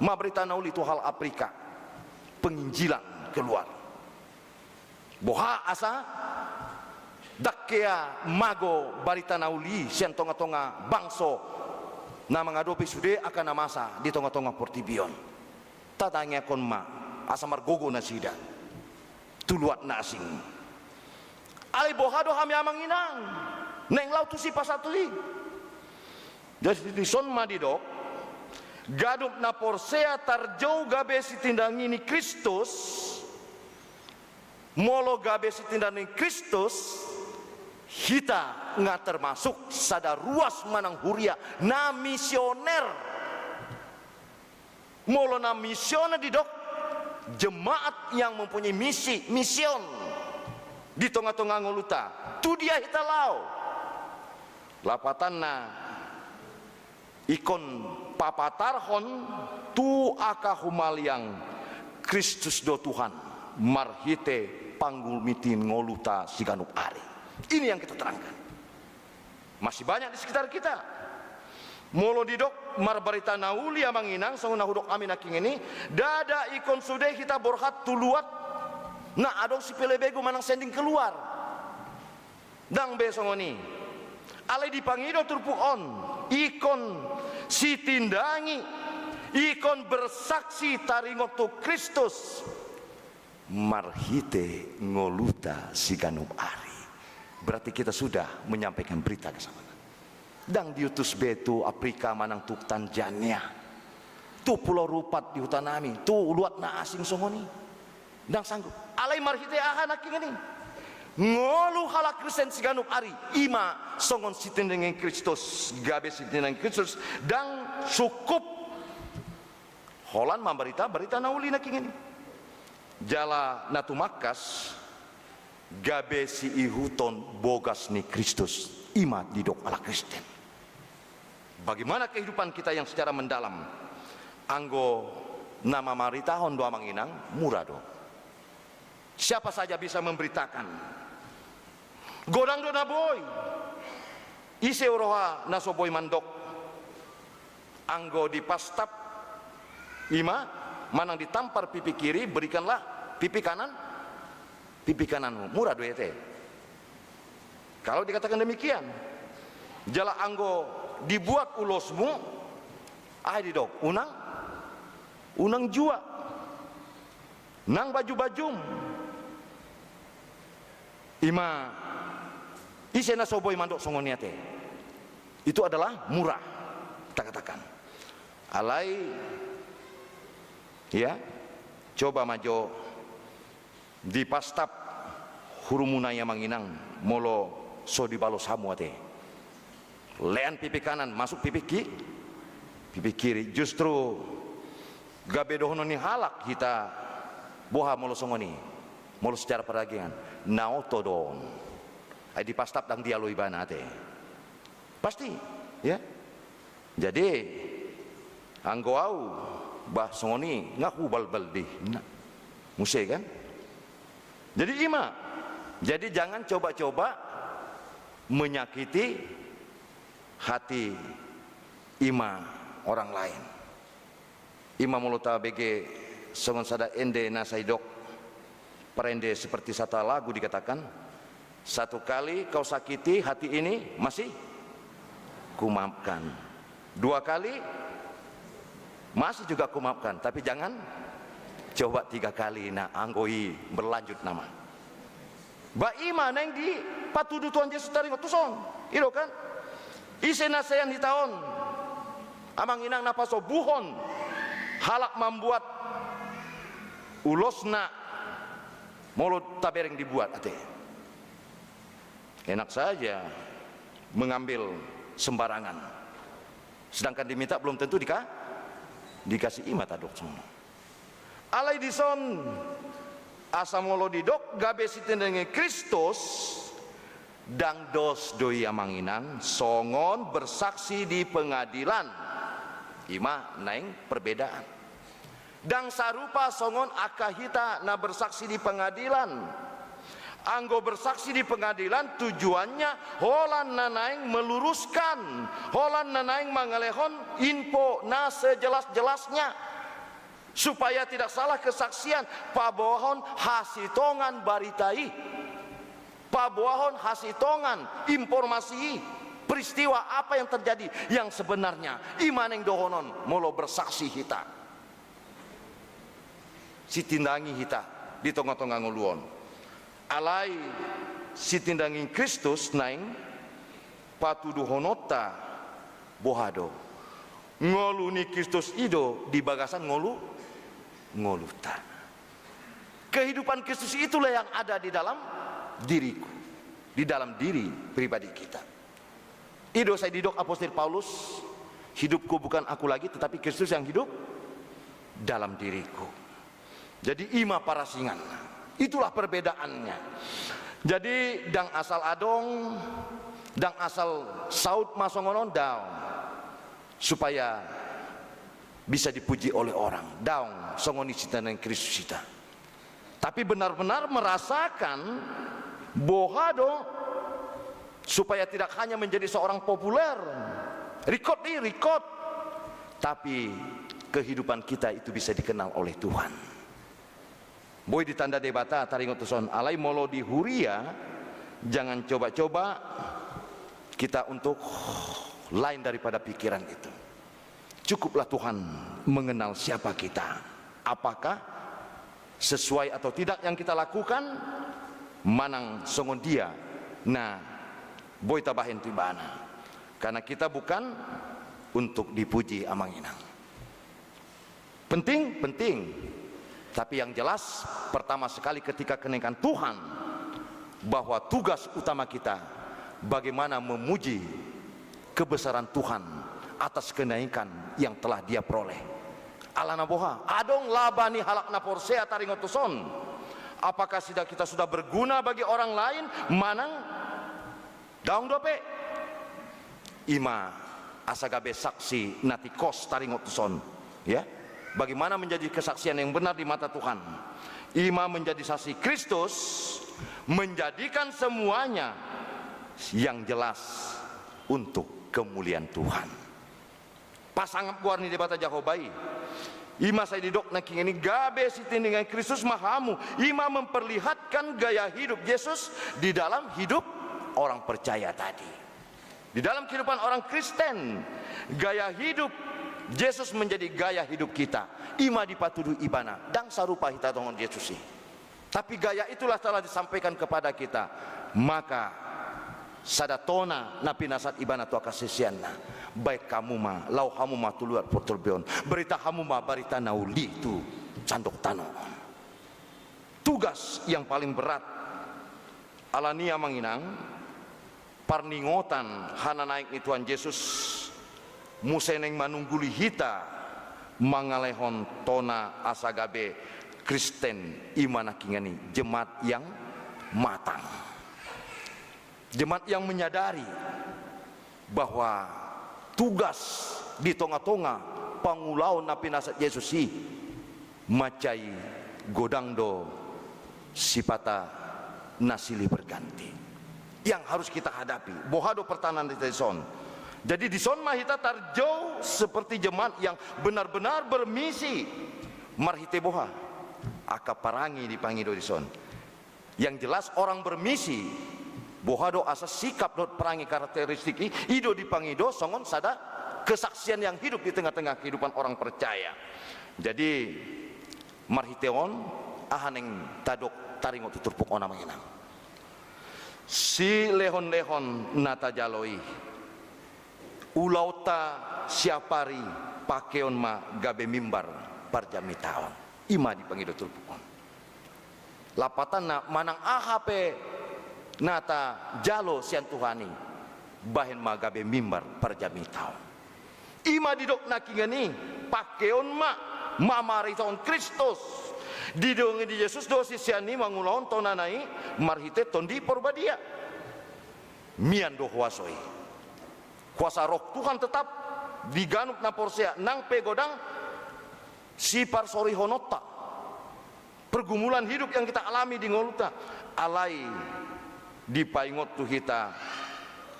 ma berita nauli itu hal Afrika penginjilan keluar boha asa dakkea mago barita nauli sian tonga-tonga bangso na mengadopi sude akan masa di tonga-tonga portibion tatanya kon ma asa margogo na sida tuluat na asing alai bohado hami amang inang neng lau tu si pasatui jadi di son madidok gadup na porsea tarjau gabe si tindang ini Kristus molo gabe si tindang ini Kristus kita nggak termasuk sada ruas manang huria na misioner molo na misioner didok jemaat yang mempunyai mision di tengah-tengah ngoluta tu dia hitalau lapatan na ikon papatarhon tu aka humaliang Kristus do Tuhan marhite panggul mitin ngoluta siganup ari. Ini yang kita terangkan. Masih banyak di sekitar kita. Molo didok marbarita nauli amang inang sanguna hudok amin aking ini dada ikon sude kita borhat tuluat na adong si pelebego manang sending keluar dang besongoni alai dipangido turpu on ikon si tindangi ikon bersaksi taringotu Kristus marhite ngoluta siganup ari. Berarti kita sudah menyampaikan berita ke sana. Dang diutus betu Afrika manang tuk Tanzania tu pulau rupat di hutan nami tu luat na asing songoni dang sanggup alai marhite ahan aking ini ngolu halak Kristen siganup ari ima songon sitindeng Kristus gabe sitindeng Kristus dang cukup holan mambarita berita nauli naking ini jala natu makas gabe si ihuton bogas ni Kristus ima didok ala Kristen. Bagaimana kehidupan kita yang secara mendalam anggo nama maritahon doa manginang murah do. Siapa saja bisa memberitakan godang do naboy ise uroha nasoboy mandok anggo di pastap ima manang ditampar pipi kiri berikanlah pipi kananmu murah do ete. Kalau dikatakan demikian jala anggo dibuat ulosmu didok unang jua nang baju-bajum ima isena soboy mandok songoniate itu adalah murah tak katakan alai ya coba majo di pastap hurumunaya manginang molo so di balos hamuate lean pipi kanan masuk pipi kiri justru gabe dohono ni halak kita boha molo songoni molo secara peragian naotodon ai di pastap dang dia loi banate pasti ya jadi anggo au bah songoni ngaku bal-bal di muse kan jadi ima jadi jangan coba-coba menyakiti hati ima orang lain. Ima mulota BG songon sada ende nasaidok perende seperti satu lagu dikatakan satu kali kau sakiti hati ini masih kumaafkan, dua kali masih juga kumaafkan, tapi jangan coba tiga kali na anggoi berlanjut nama ba ima neng di patudu Tuhan Yesus taringo tuson iro kan isena sayan hitaon amang inang napaso buhon halak membuat ulosna mulut tabereng dibuat ate enak saja mengambil sembarangan Sedangkan diminta belum tentu dikasih ima tadok semua. Alai dison asamolo didok gabe sitendenge Kristus dang dos doi amanginan songon bersaksi di pengadilan. Ima naing perbedaan. Dang sarupa songon akahita na bersaksi di pengadilan. Anggo bersaksi di pengadilan tujuannya holan nanaing meluruskan, holan nanaing mangalehon info na sejelas-jelasnya supaya tidak salah kesaksian. Pabohon hasitongan baritai, pabohon hasitongan informasi peristiwa apa yang terjadi yang sebenarnya. Imaneng dohonon molo bersaksi hita, si tindangi hita di tengah-tengah nguluon. Alai si tindangi Kristus naing patuduhonota bohado ngolu ni Kristus ido di bagasan ngoluta. Kehidupan Kristus itulah yang ada di dalam diriku, di dalam diri pribadi kita. Ido saya didok apostol Paulus, hidupku bukan aku lagi tetapi Kristus yang hidup dalam diriku. Jadi ima parasingan. Itulah perbedaannya. Jadi dang asal adong, dang asal saud masongonon daung, supaya bisa dipuji oleh orang. Daung songoni cita dan Kristus cita. Tapi benar-benar merasakan bohado supaya tidak hanya menjadi seorang populer, record, tapi kehidupan kita itu bisa dikenal oleh Tuhan. Boy ditanda debata taringotuson alai molo di huria, jangan coba-coba kita untuk lain daripada pikiran itu. Cukuplah Tuhan mengenal siapa kita, apakah sesuai atau tidak yang kita lakukan, manang songon dia. Nah, boy tabahin tibana, karena kita bukan untuk dipuji amanginang. Penting. Tapi yang jelas pertama sekali ketika kenaikan Tuhan, bahwa tugas utama kita bagaimana memuji kebesaran Tuhan atas kenaikan yang telah dia peroleh. Alana boha adong labani halakna porsea taringotuson. Apakah kita sudah berguna bagi orang lain? Manang daung dope ima asagabe saksi natikos taringotuson, ya. Bagaimana menjadi kesaksian yang benar di mata Tuhan? Ima menjadi saksi Kristus, menjadikan semuanya yang jelas untuk kemuliaan Tuhan. Pasangan guarni di bata Jahobai. Ima saya didok naking ini gabe sitindingan Kristus mahamu. Ima memperlihatkan gaya hidup Yesus di dalam hidup orang percaya tadi. Di dalam kehidupan orang Kristen, gaya hidup Yesus menjadi gaya hidup kita. Ima dipatudu ibana dang sarupa hita tongon Yesus. Tapi gaya itulah telah disampaikan kepada kita. Maka sadatona napi nasat ibana tu akasisianna. Baik kamu ma lau hamu ma tuluar portolbeon. Berita hamu ma berita nauli tu candok tano. Tugas yang paling berat alania manginang parningotan hana naik ni Tuhan Yesus museneng manungguli hita mangalehon tona asagabe Kristen imana kingani jemaat yang matang, jemaat yang menyadari bahwa tugas di tonga-tonga pangulau napi nasat Yesus si macai godangdo sipata nasili berganti yang harus kita hadapi. Bohado pertahanan di Teson. Jadi di son mahita tarjau seperti jemaat yang benar-benar bermisi marhite boha akaparangi dipangido di son. Yang jelas orang bermisi bohado asa sikap dot perangi karakteristik ido dipangido songon sada kesaksian yang hidup di tengah-tengah kehidupan orang percaya. Jadi marhiteon ahaneng tadok taringo tuturpuk ona manginang. Si lehon-lehon nata jaloi ulauta siapari pakeon ma gabe mimbar parjami taon ima dipanggil turpukon lapatan na manang AHP nata jalo sian Tuhani bahen ma gabe mimbar parjami taon Ima didok nakingani pakeon mamariton Kristus didongi di Yesus do sisiani mangulon tonanai marhite tondi porbadia mian do huasoi kuasa roh Tuhan tetap diganup na porsea nang pegodang si parsori honota pergumulan hidup yang kita alami di ngoluta alai di paingot tu kita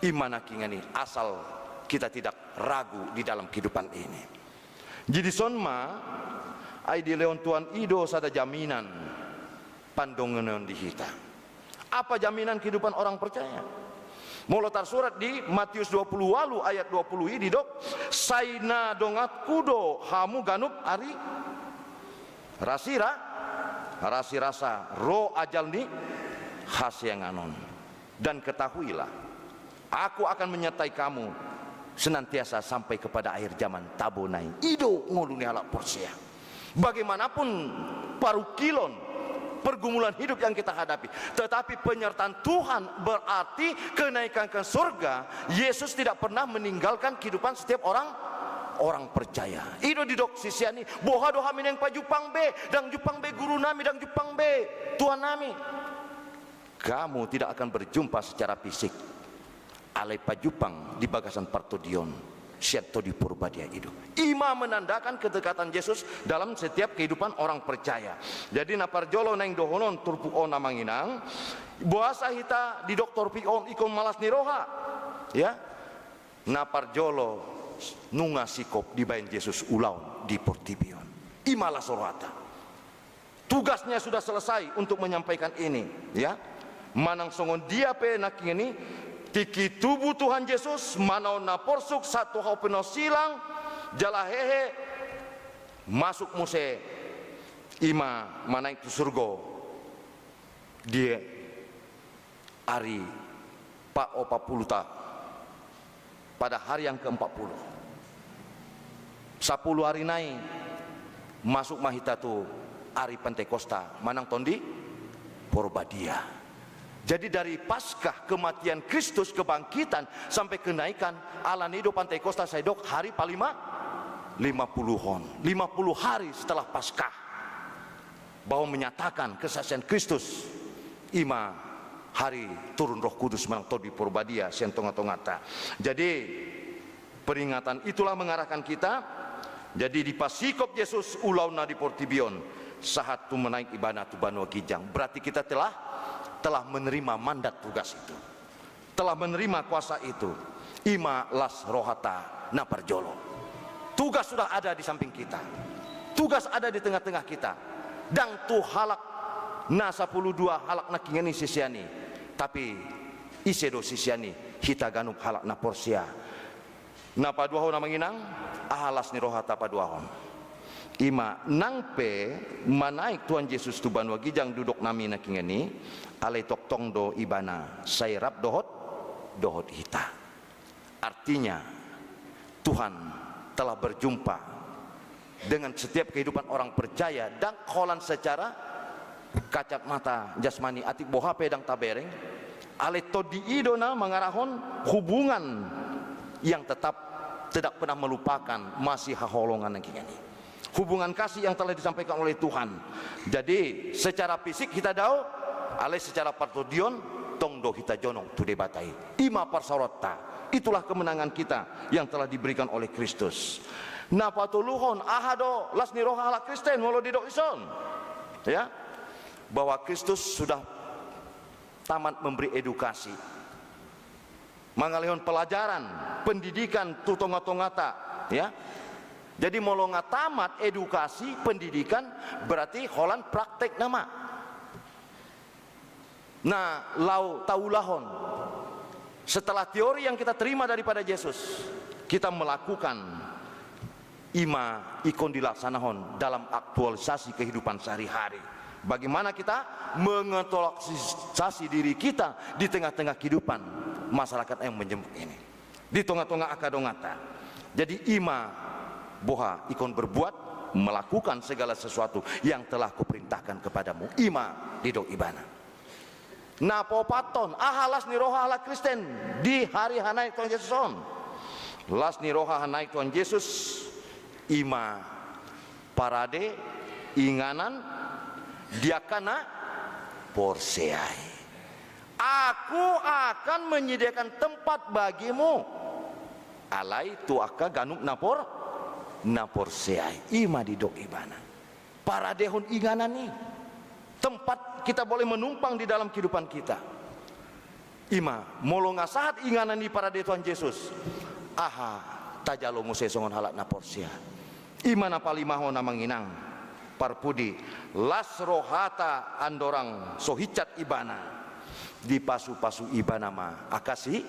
imana kingani asal kita tidak ragu di dalam kehidupan ini. Jadi sonma ai di leon Tuhan ido sada jaminan pandongenon di kita. Apa jaminan kehidupan orang percaya? Molotar surat di Matius 20 walu ayat 20 ini dok saina dongat kudo hamu ganup ari rasi rasa ro ajal ni hasyanganon dan ketahuilah aku akan menyertai kamu senantiasa sampai kepada akhir zaman tabonai ido ngoluni halak porsia. Bagaimanapun parukilon pergumulan hidup yang kita hadapi, tetapi penyertaan Tuhan berarti kenaikan ke surga. Yesus tidak pernah meninggalkan kehidupan setiap orang percaya. Ido didok sisiani boha doha mineng pa Jupang be dang Jupang be guru nami dang Jupang be Tuhan nami. Kamu tidak akan berjumpa secara fisik alai pa Jupang di bagasan partodion siato di purbadia itu. Ima menandakan kedekatan Yesus dalam setiap kehidupan orang percaya. Jadi naparjolo neng dohonon turpu ona manginang boasa hita di doktor pion ikon malas niroha ya naparjolo nunga sikop di bayan Yesus ulau di portibion imala sorata. Tugasnya sudah selesai untuk menyampaikan ini ya manang songon dia pe naking ini tiki tubuh Tuhan Yesus manau na porsuk satu hau peno silang jalahehe masuk muse ima manaik tu surgo dia hari pa opa puluta pada hari yang ke-40 10 hari naik masuk mahita tu hari Pentekosta manang tondi porbadia. Jadi dari Paskah kematian Kristus kebangkitan sampai kenaikan ala nido Pentekosta saidok hari palima 50 hari setelah Paskah bahwa menyatakan kesaksian Kristus ima hari turun Roh Kudus menang tobi porbadia sentonga-tongata. Jadi peringatan itulah mengarahkan kita. Jadi di pasikop Yesus ulauna di portibion saat tu menaik ibadah tu banua kijang berarti kita telah menerima mandat tugas itu, telah menerima kuasa itu. Ima las rohata naparjolo. Tugas sudah ada di samping kita, tugas ada di tengah-tengah kita. Dan tu halak na 12 halak na kingeni sisiani, tapi isedo sisiani hita ganup halak na porsia. Na paduahon na manginang ahalas ni rohata paduahon. Ima nangpe manaik Tuhan Yesus tu banua gijang duduk nami na kingeni alai tok tong do ibana sairap dohot hita. Artinya Tuhan telah berjumpa dengan setiap kehidupan orang percaya dan kholan secara kacat mata jasmani atik boha pedang tabereng alai todi idona mengarahon hubungan yang tetap tidak pernah melupakan masih haholongan yang kini. Hubungan kasih yang telah disampaikan oleh Tuhan. Jadi secara fisik kita tahu alai secara partodion tongdo kita jonong tu debatai ima parsorota. Itulah kemenangan kita yang telah diberikan oleh Kristus. Na patuluhon ahado las niroha ala Kristen molo didok ison ya bahwa Kristus sudah tamat memberi edukasi mangalihon pelajaran pendidikan tutonga-tongata ya. Jadi molonga tamat edukasi pendidikan berarti holan praktek nama. Nah, lau taulahon setelah teori yang kita terima daripada Yesus, kita melakukan ima ikon dilaksanahon dalam aktualisasi kehidupan sehari-hari. Bagaimana kita mengaktualisasi diri kita di tengah-tengah kehidupan masyarakat yang menjemput ini, di tengah-tengah akadongata. Jadi ima boha ikon berbuat melakukan segala sesuatu yang telah kuperintahkan kepadamu ima didok ibana. Na popaton ahalas ni roha ala Kristen di hari hanai Tuhan Yesuson las ni roha naik Tuhan Yesus ima parade inganan diakana porseai. Aku akan menyediakan tempat bagimu. Alai tu aka ganuk napor seai ima di dok ibana. Paradehon inganan ni tempat kita boleh menumpang di dalam kehidupan kita. Ima molo ngasahat inganan ni parade Tuhan Yesus. Aha tajalo muse songon halak napor sea. Ima napalimaho namanginang parpudi las rohata andorang sohicat ibana. Di pasu-pasu ibana ma akasi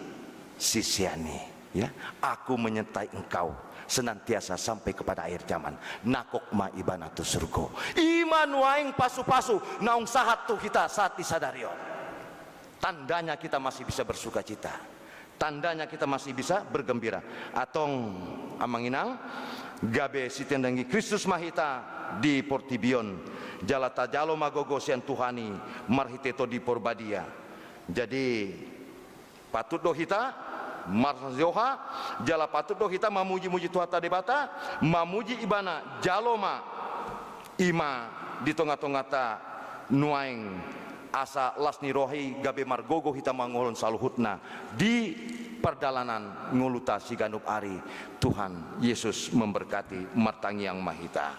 sisiani, ya, aku menyertai engkau senantiasa sampai kepada akhir zaman. Nakok ma ibana tu surga iman waing pasu-pasu naung sahat tu kita saat disadarion. Tandanya kita masih bisa bersuka cita, tandanya kita masih bisa bergembira. Atong amanginang gabe sitendangi Kristus mahita di Portibion jalata jalo magogo sian Tuhani marhiteto di Porbadia. Jadi patut doh kita marzoha jala patut doh kita mamuji-muji Tuhan debata mamuji ibana jaloma ima di tengah-tengah ta nuaing asa lasni rohi gabe margogo kita mangolon saluhutna di perjalanan nguluta si gandup ari. Tuhan Yesus memberkati martangi yang mahita.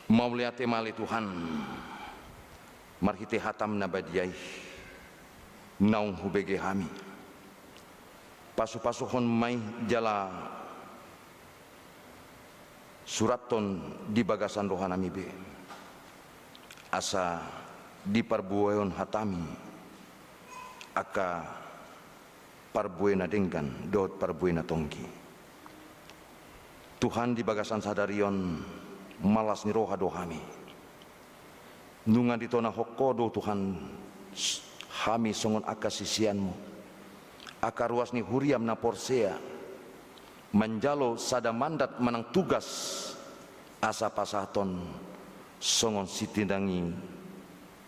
Mau lihat temali Tuhan marhite hatam nabadiai naung hubege hami pasu-pasuhon mai jala suraton di bagasan rohanami be asa di parbueon hatami aka parbuena denggan dot parbuena tongki. Tuhan di bagasan sadarion malas ni roha dohami nunga ditona hokodo Tuhan hami songon aka sisianmu aka ruas ni huriam na porsea menjalo sada mandat menang tugas asa pasaton songon sitindangi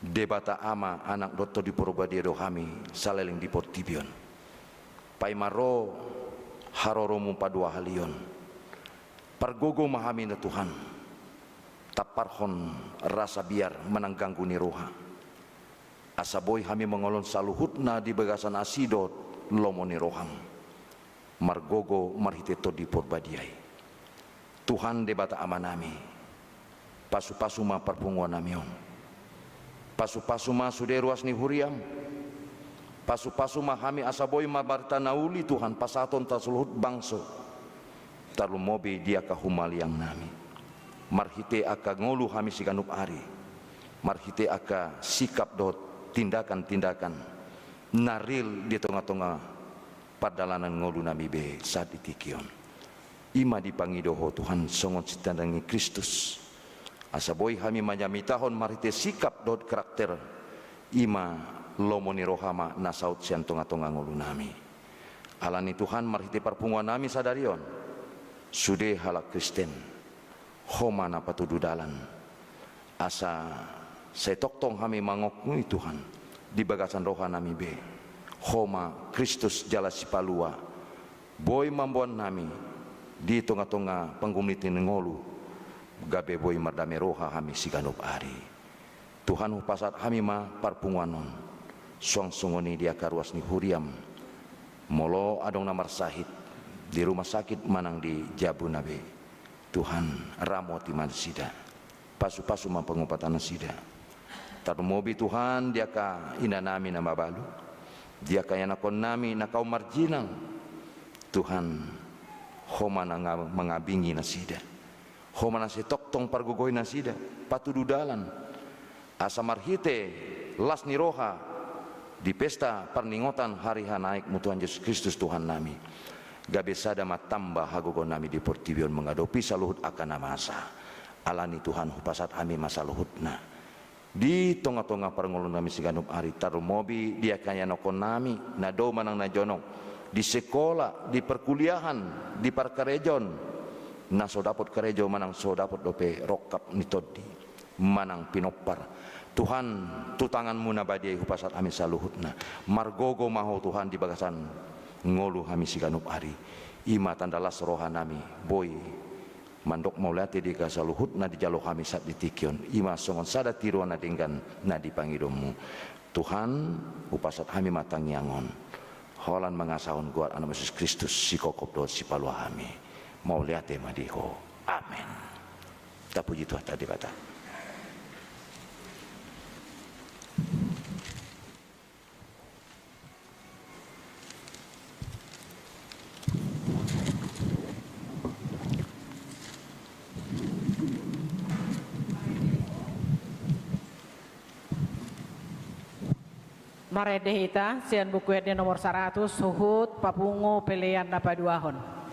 debata ama anak doto di Porbadia do hami saleleng di Portibion paimaro haroromu padua halion pargogo mahami na Tuhan taparhon rasa biar menangganggu ni roha asaboy hami mengolon saluhutna di bagasan asidot lomo ni roham margogo marhiteto di Porbadiai. Tuhan debata amanami pasu-pasu ma parpunguan namion pasu-pasu ma suderuas ni huriam pasu-pasu ma hami asaboy ma bartanauli Tuhan pasaton tasuluhut bangso talumobi dia kahumaliang nami marhite aka ngolu hami siganup ari marhite aka sikap dot tindakan-tindakan naril di tengah-tengah pardalanan ngolu nami be saat ditikion ima dipangidoho Tuhan songon sitandangi Kristus asaboy hami manyami tahon marhite sikap dot karakter ima lomoni rohama nasaut sian tengah-tengah ngolu nami alani Tuhan marhite parpunguan nami sadarion sude halak Kristen homa na patududalan asa setoktong hami mangokui Tuhan di bagasan roha nami be homa Kristus jala sipalua boy mambuan nami di tengah-tengah penggumlitin ngolu gabe boy mardame roha hami siganup ari. Tuhan upasat hami ma parpunguanon suang sungoni dia karuas ni huriam molo adong namar sahid di rumah sakit manang di Jabu Nabe. Tuhan ramoti man sida pasu-pasu ma pengobatan sida tarumobi Tuhan dia ka ina nami na mabalu dia kaya nakon nami na kau marjinang Tuhan homa na mengabingi na sida homa na setoktong pargogoy na sida patududalan asa marhite las ni roha di pesta perningotan hari hanaik mu Tuhan Yesus Kristus Tuhan nami gabe sada matamba hagogo nami di Portibion mengadopi saluhut akan namasa alani Tuhan hupasat ami masaluhutna di tengah-tengah parngolon nami siganup ari tarumobi dia kaya nokon nami nado manang najonong di sekolah di perkuliahan di parkarejon na sodapot karejo manang sodapot dope rokap nitodi manang pinopar Tuhan tu tanganmu na badiai hupasat ami saluhutna margogo maho Tuhan di bagasan ngolu kami siganup ari ima tandalas rohanami boy mandok maulati di kasaluhutna di jalo kami sat di tikion ima songon sada tiro na dinggan na di pangidomu Tuhan upasat kami matang yangon holan mengasahon guat anak Yesus Kristus si kokop do si palua kami maulati madiho amin. Tak puji Tuhan tadi kata. Maredehita, sian buku ede nomor 100, suhut, papungu, pelean, napaduahon.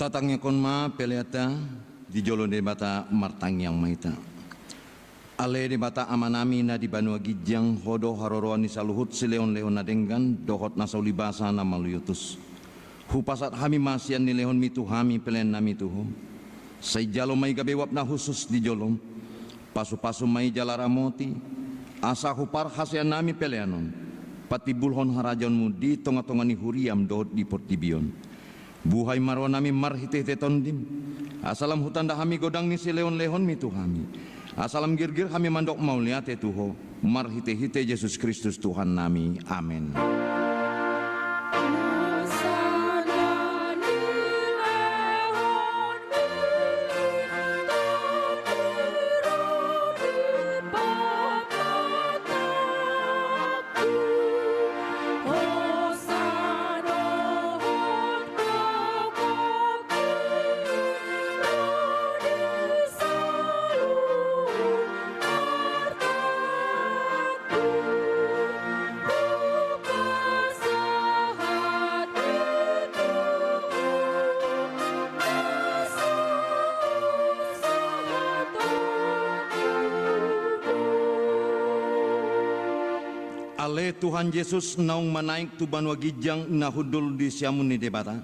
Tatangnya konma peleata di jolo de bata martang yang maita. Ale di bata amanami na di Banua Gijang hodo haroroan ni saluhut si leon-leon na denggan dohot na saulibasa na maluyutus. Hupasat hami masian ni leon mitu hami pelen na mituho. Say jalo may gabewap na husus di jolom. Pasu-pasu may jalaramoti. Asa hupar hasian nami peleanon. Pati bulhon harajon mu di tonga-tonga ni huriam dohot di portibion. Buhay marwa nami marhite tondim. Asalam hutanda hami godang ni si leon-leon mitu hami. Asalam girgir kami mandok mauliate Tuho, marhite-hite Yesus Kristus Tuhan nami. Amin. Ale Tuhan Yesus naung manaik tu Banua Gijang na hudul di siamun ni debata.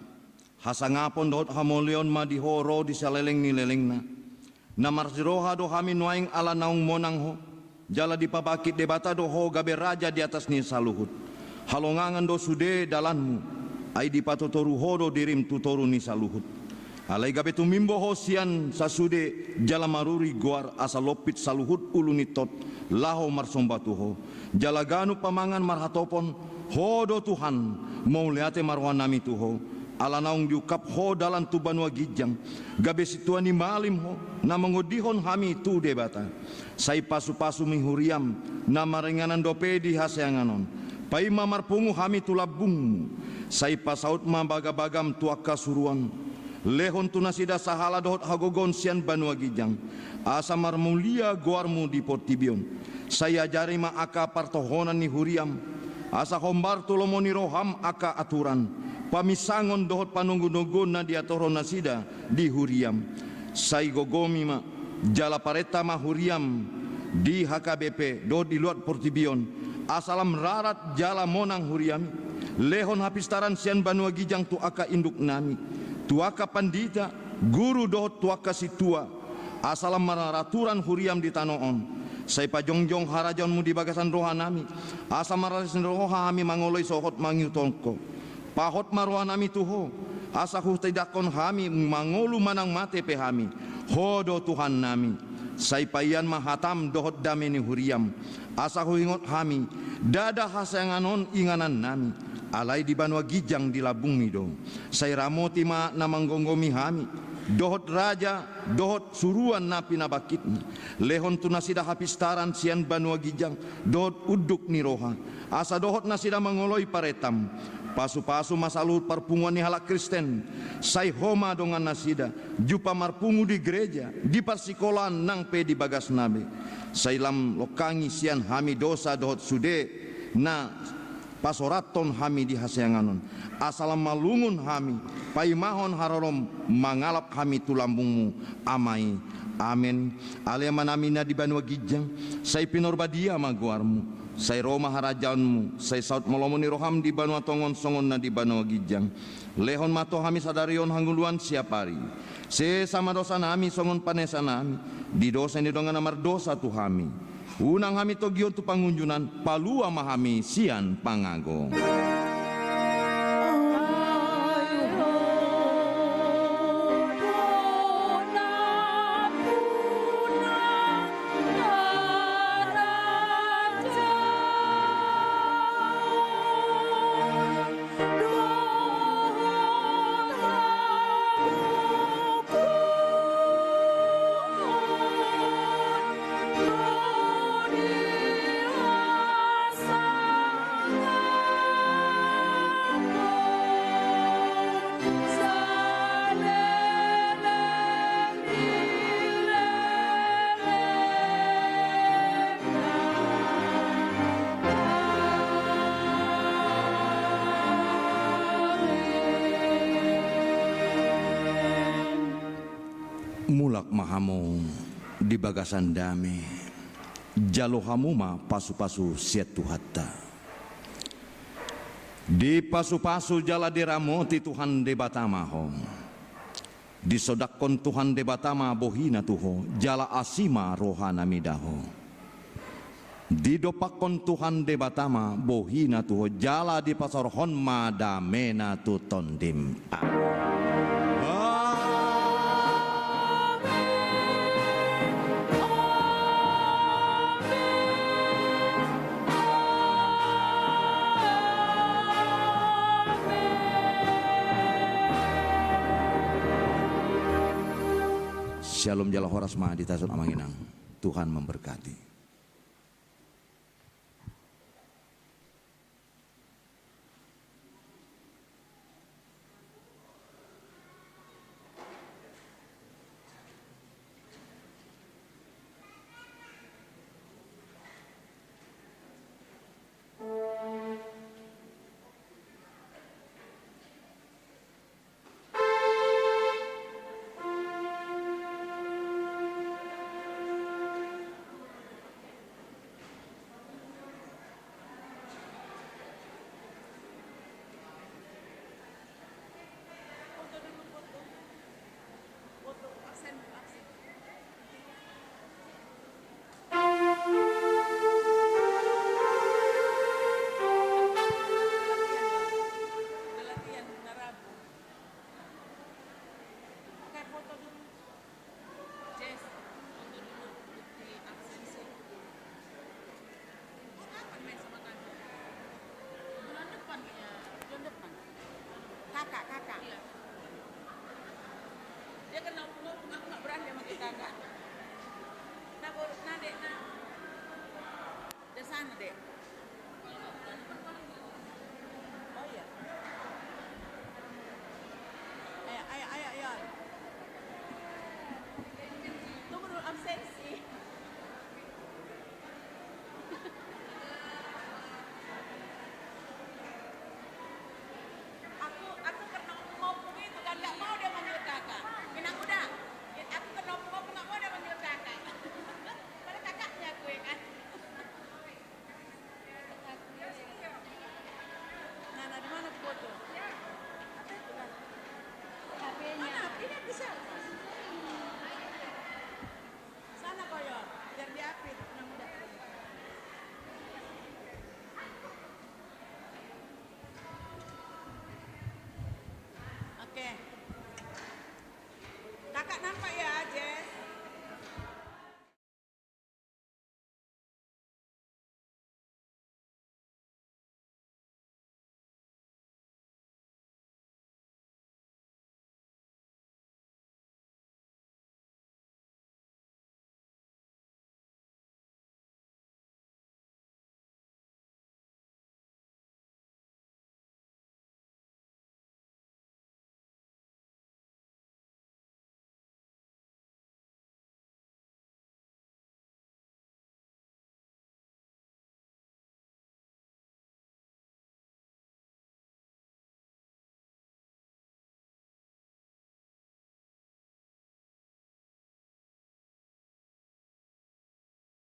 Hasangapon dohot hamoleon ma di horo di saleleng ni leleng na. Na marsiroha do hami nuaing ala naung monang ho. Jala di pabakit debata do ho gabe raja di atas ni saluhut. Halongangan do sude dalanmu. Ai di patotoru ho do dirim tutoru ni saluhut. Alai gabe tumimbo ho sian sasude jala maruri goar asa lopit saluhut uluni tot. Laho marsombatu ho. Jalaganu pamangan marhatopon hodo Tuhan mau liate marwan nami tuho ala naung diukap ho dalam tu Banua Gijang gabe situani malim ho na mengodihon hami tu debata sai pasu-pasu mihuriam na marenganan dope di haseanganon pai mamarpungu hami tu labung sai pasaut mabaga-bagam tuaka suruan lehon tunasida sahala dohot hagogon sian Banua Gijang asa marmulia goarmu di portibion saya jari ma aka partohonan ni huriam asa hombar tulomoni roham aka aturan pamisangon dohot panunggu-nunggun na diatoro nasida di huriam sai gogomi ma jala pareta ma huriam di HKBP do di luar portibion asalam rarat jala monang huriam lehon hapistaran sian Banua Gijang tu aka induk nami tu aka pandita guru dohot tu aka situa asalam mararaturan huriam di tanoon sai pajongjong harajonmu di bagasan roha nami asa marasin roha hami mangoloi sohot mangiutongko pahot marwa nami tuho asa hustidakon hami mangolu manang mate pe hami hodo Tuhan nami sai payan mahatam dohot dameni huriam asa huingot hami dada hasanganon inganan nami alai di Banua Gijang di labung mido sai ramoti ma namanggonggomi hami dohot raja dohot suruan napi nabakitna lehon tu nasida hapistaran sian Banua Gijang dohot uduk ni roha asa dohot nasida mangoloi paretam pasu-pasu masalut parpunguan ni halak Kristen sai homa dongan nasida jupa marpungu di gereja di parsikolan nang pe di bagas nabe sai lam lokangi sian hami dosa dohot sude na pasoraton hami di haseanganon asalam malungun hami paimahon harorom mangalap kami tulambungmu amai amin alemanamina di Banua Gijang sai pinorbadia maguarmu sai Roma harajaunmu sai saut molomoni roham di Banua Tongon songon na di Banua Gijang lehon mato hami sadarion hangguluan siapari se sama dosa nami songon panesa nami di dosa ni dongan amar dosa tu hami unang hami togion tu pangunjunan palua mahami sian pangagong. Mulak mahamo di bagasan dami jalo hamuma pasu-pasu sietu hatta. Di pasu-pasu jala diramoti Tuhan de batama ho. Disodakon Tuhan de batama bohina tuho jala asima rohana midaho. Didopakon Tuhan de batama bohina tuho jala di pasar honma damena tu tondim. Shalom jala horas ma di tasun amanginang. Tuhan memberkati. Kakak. Dia kena aku nggak berani sama kita kan. Nah, dek, nah. Di sana, dek.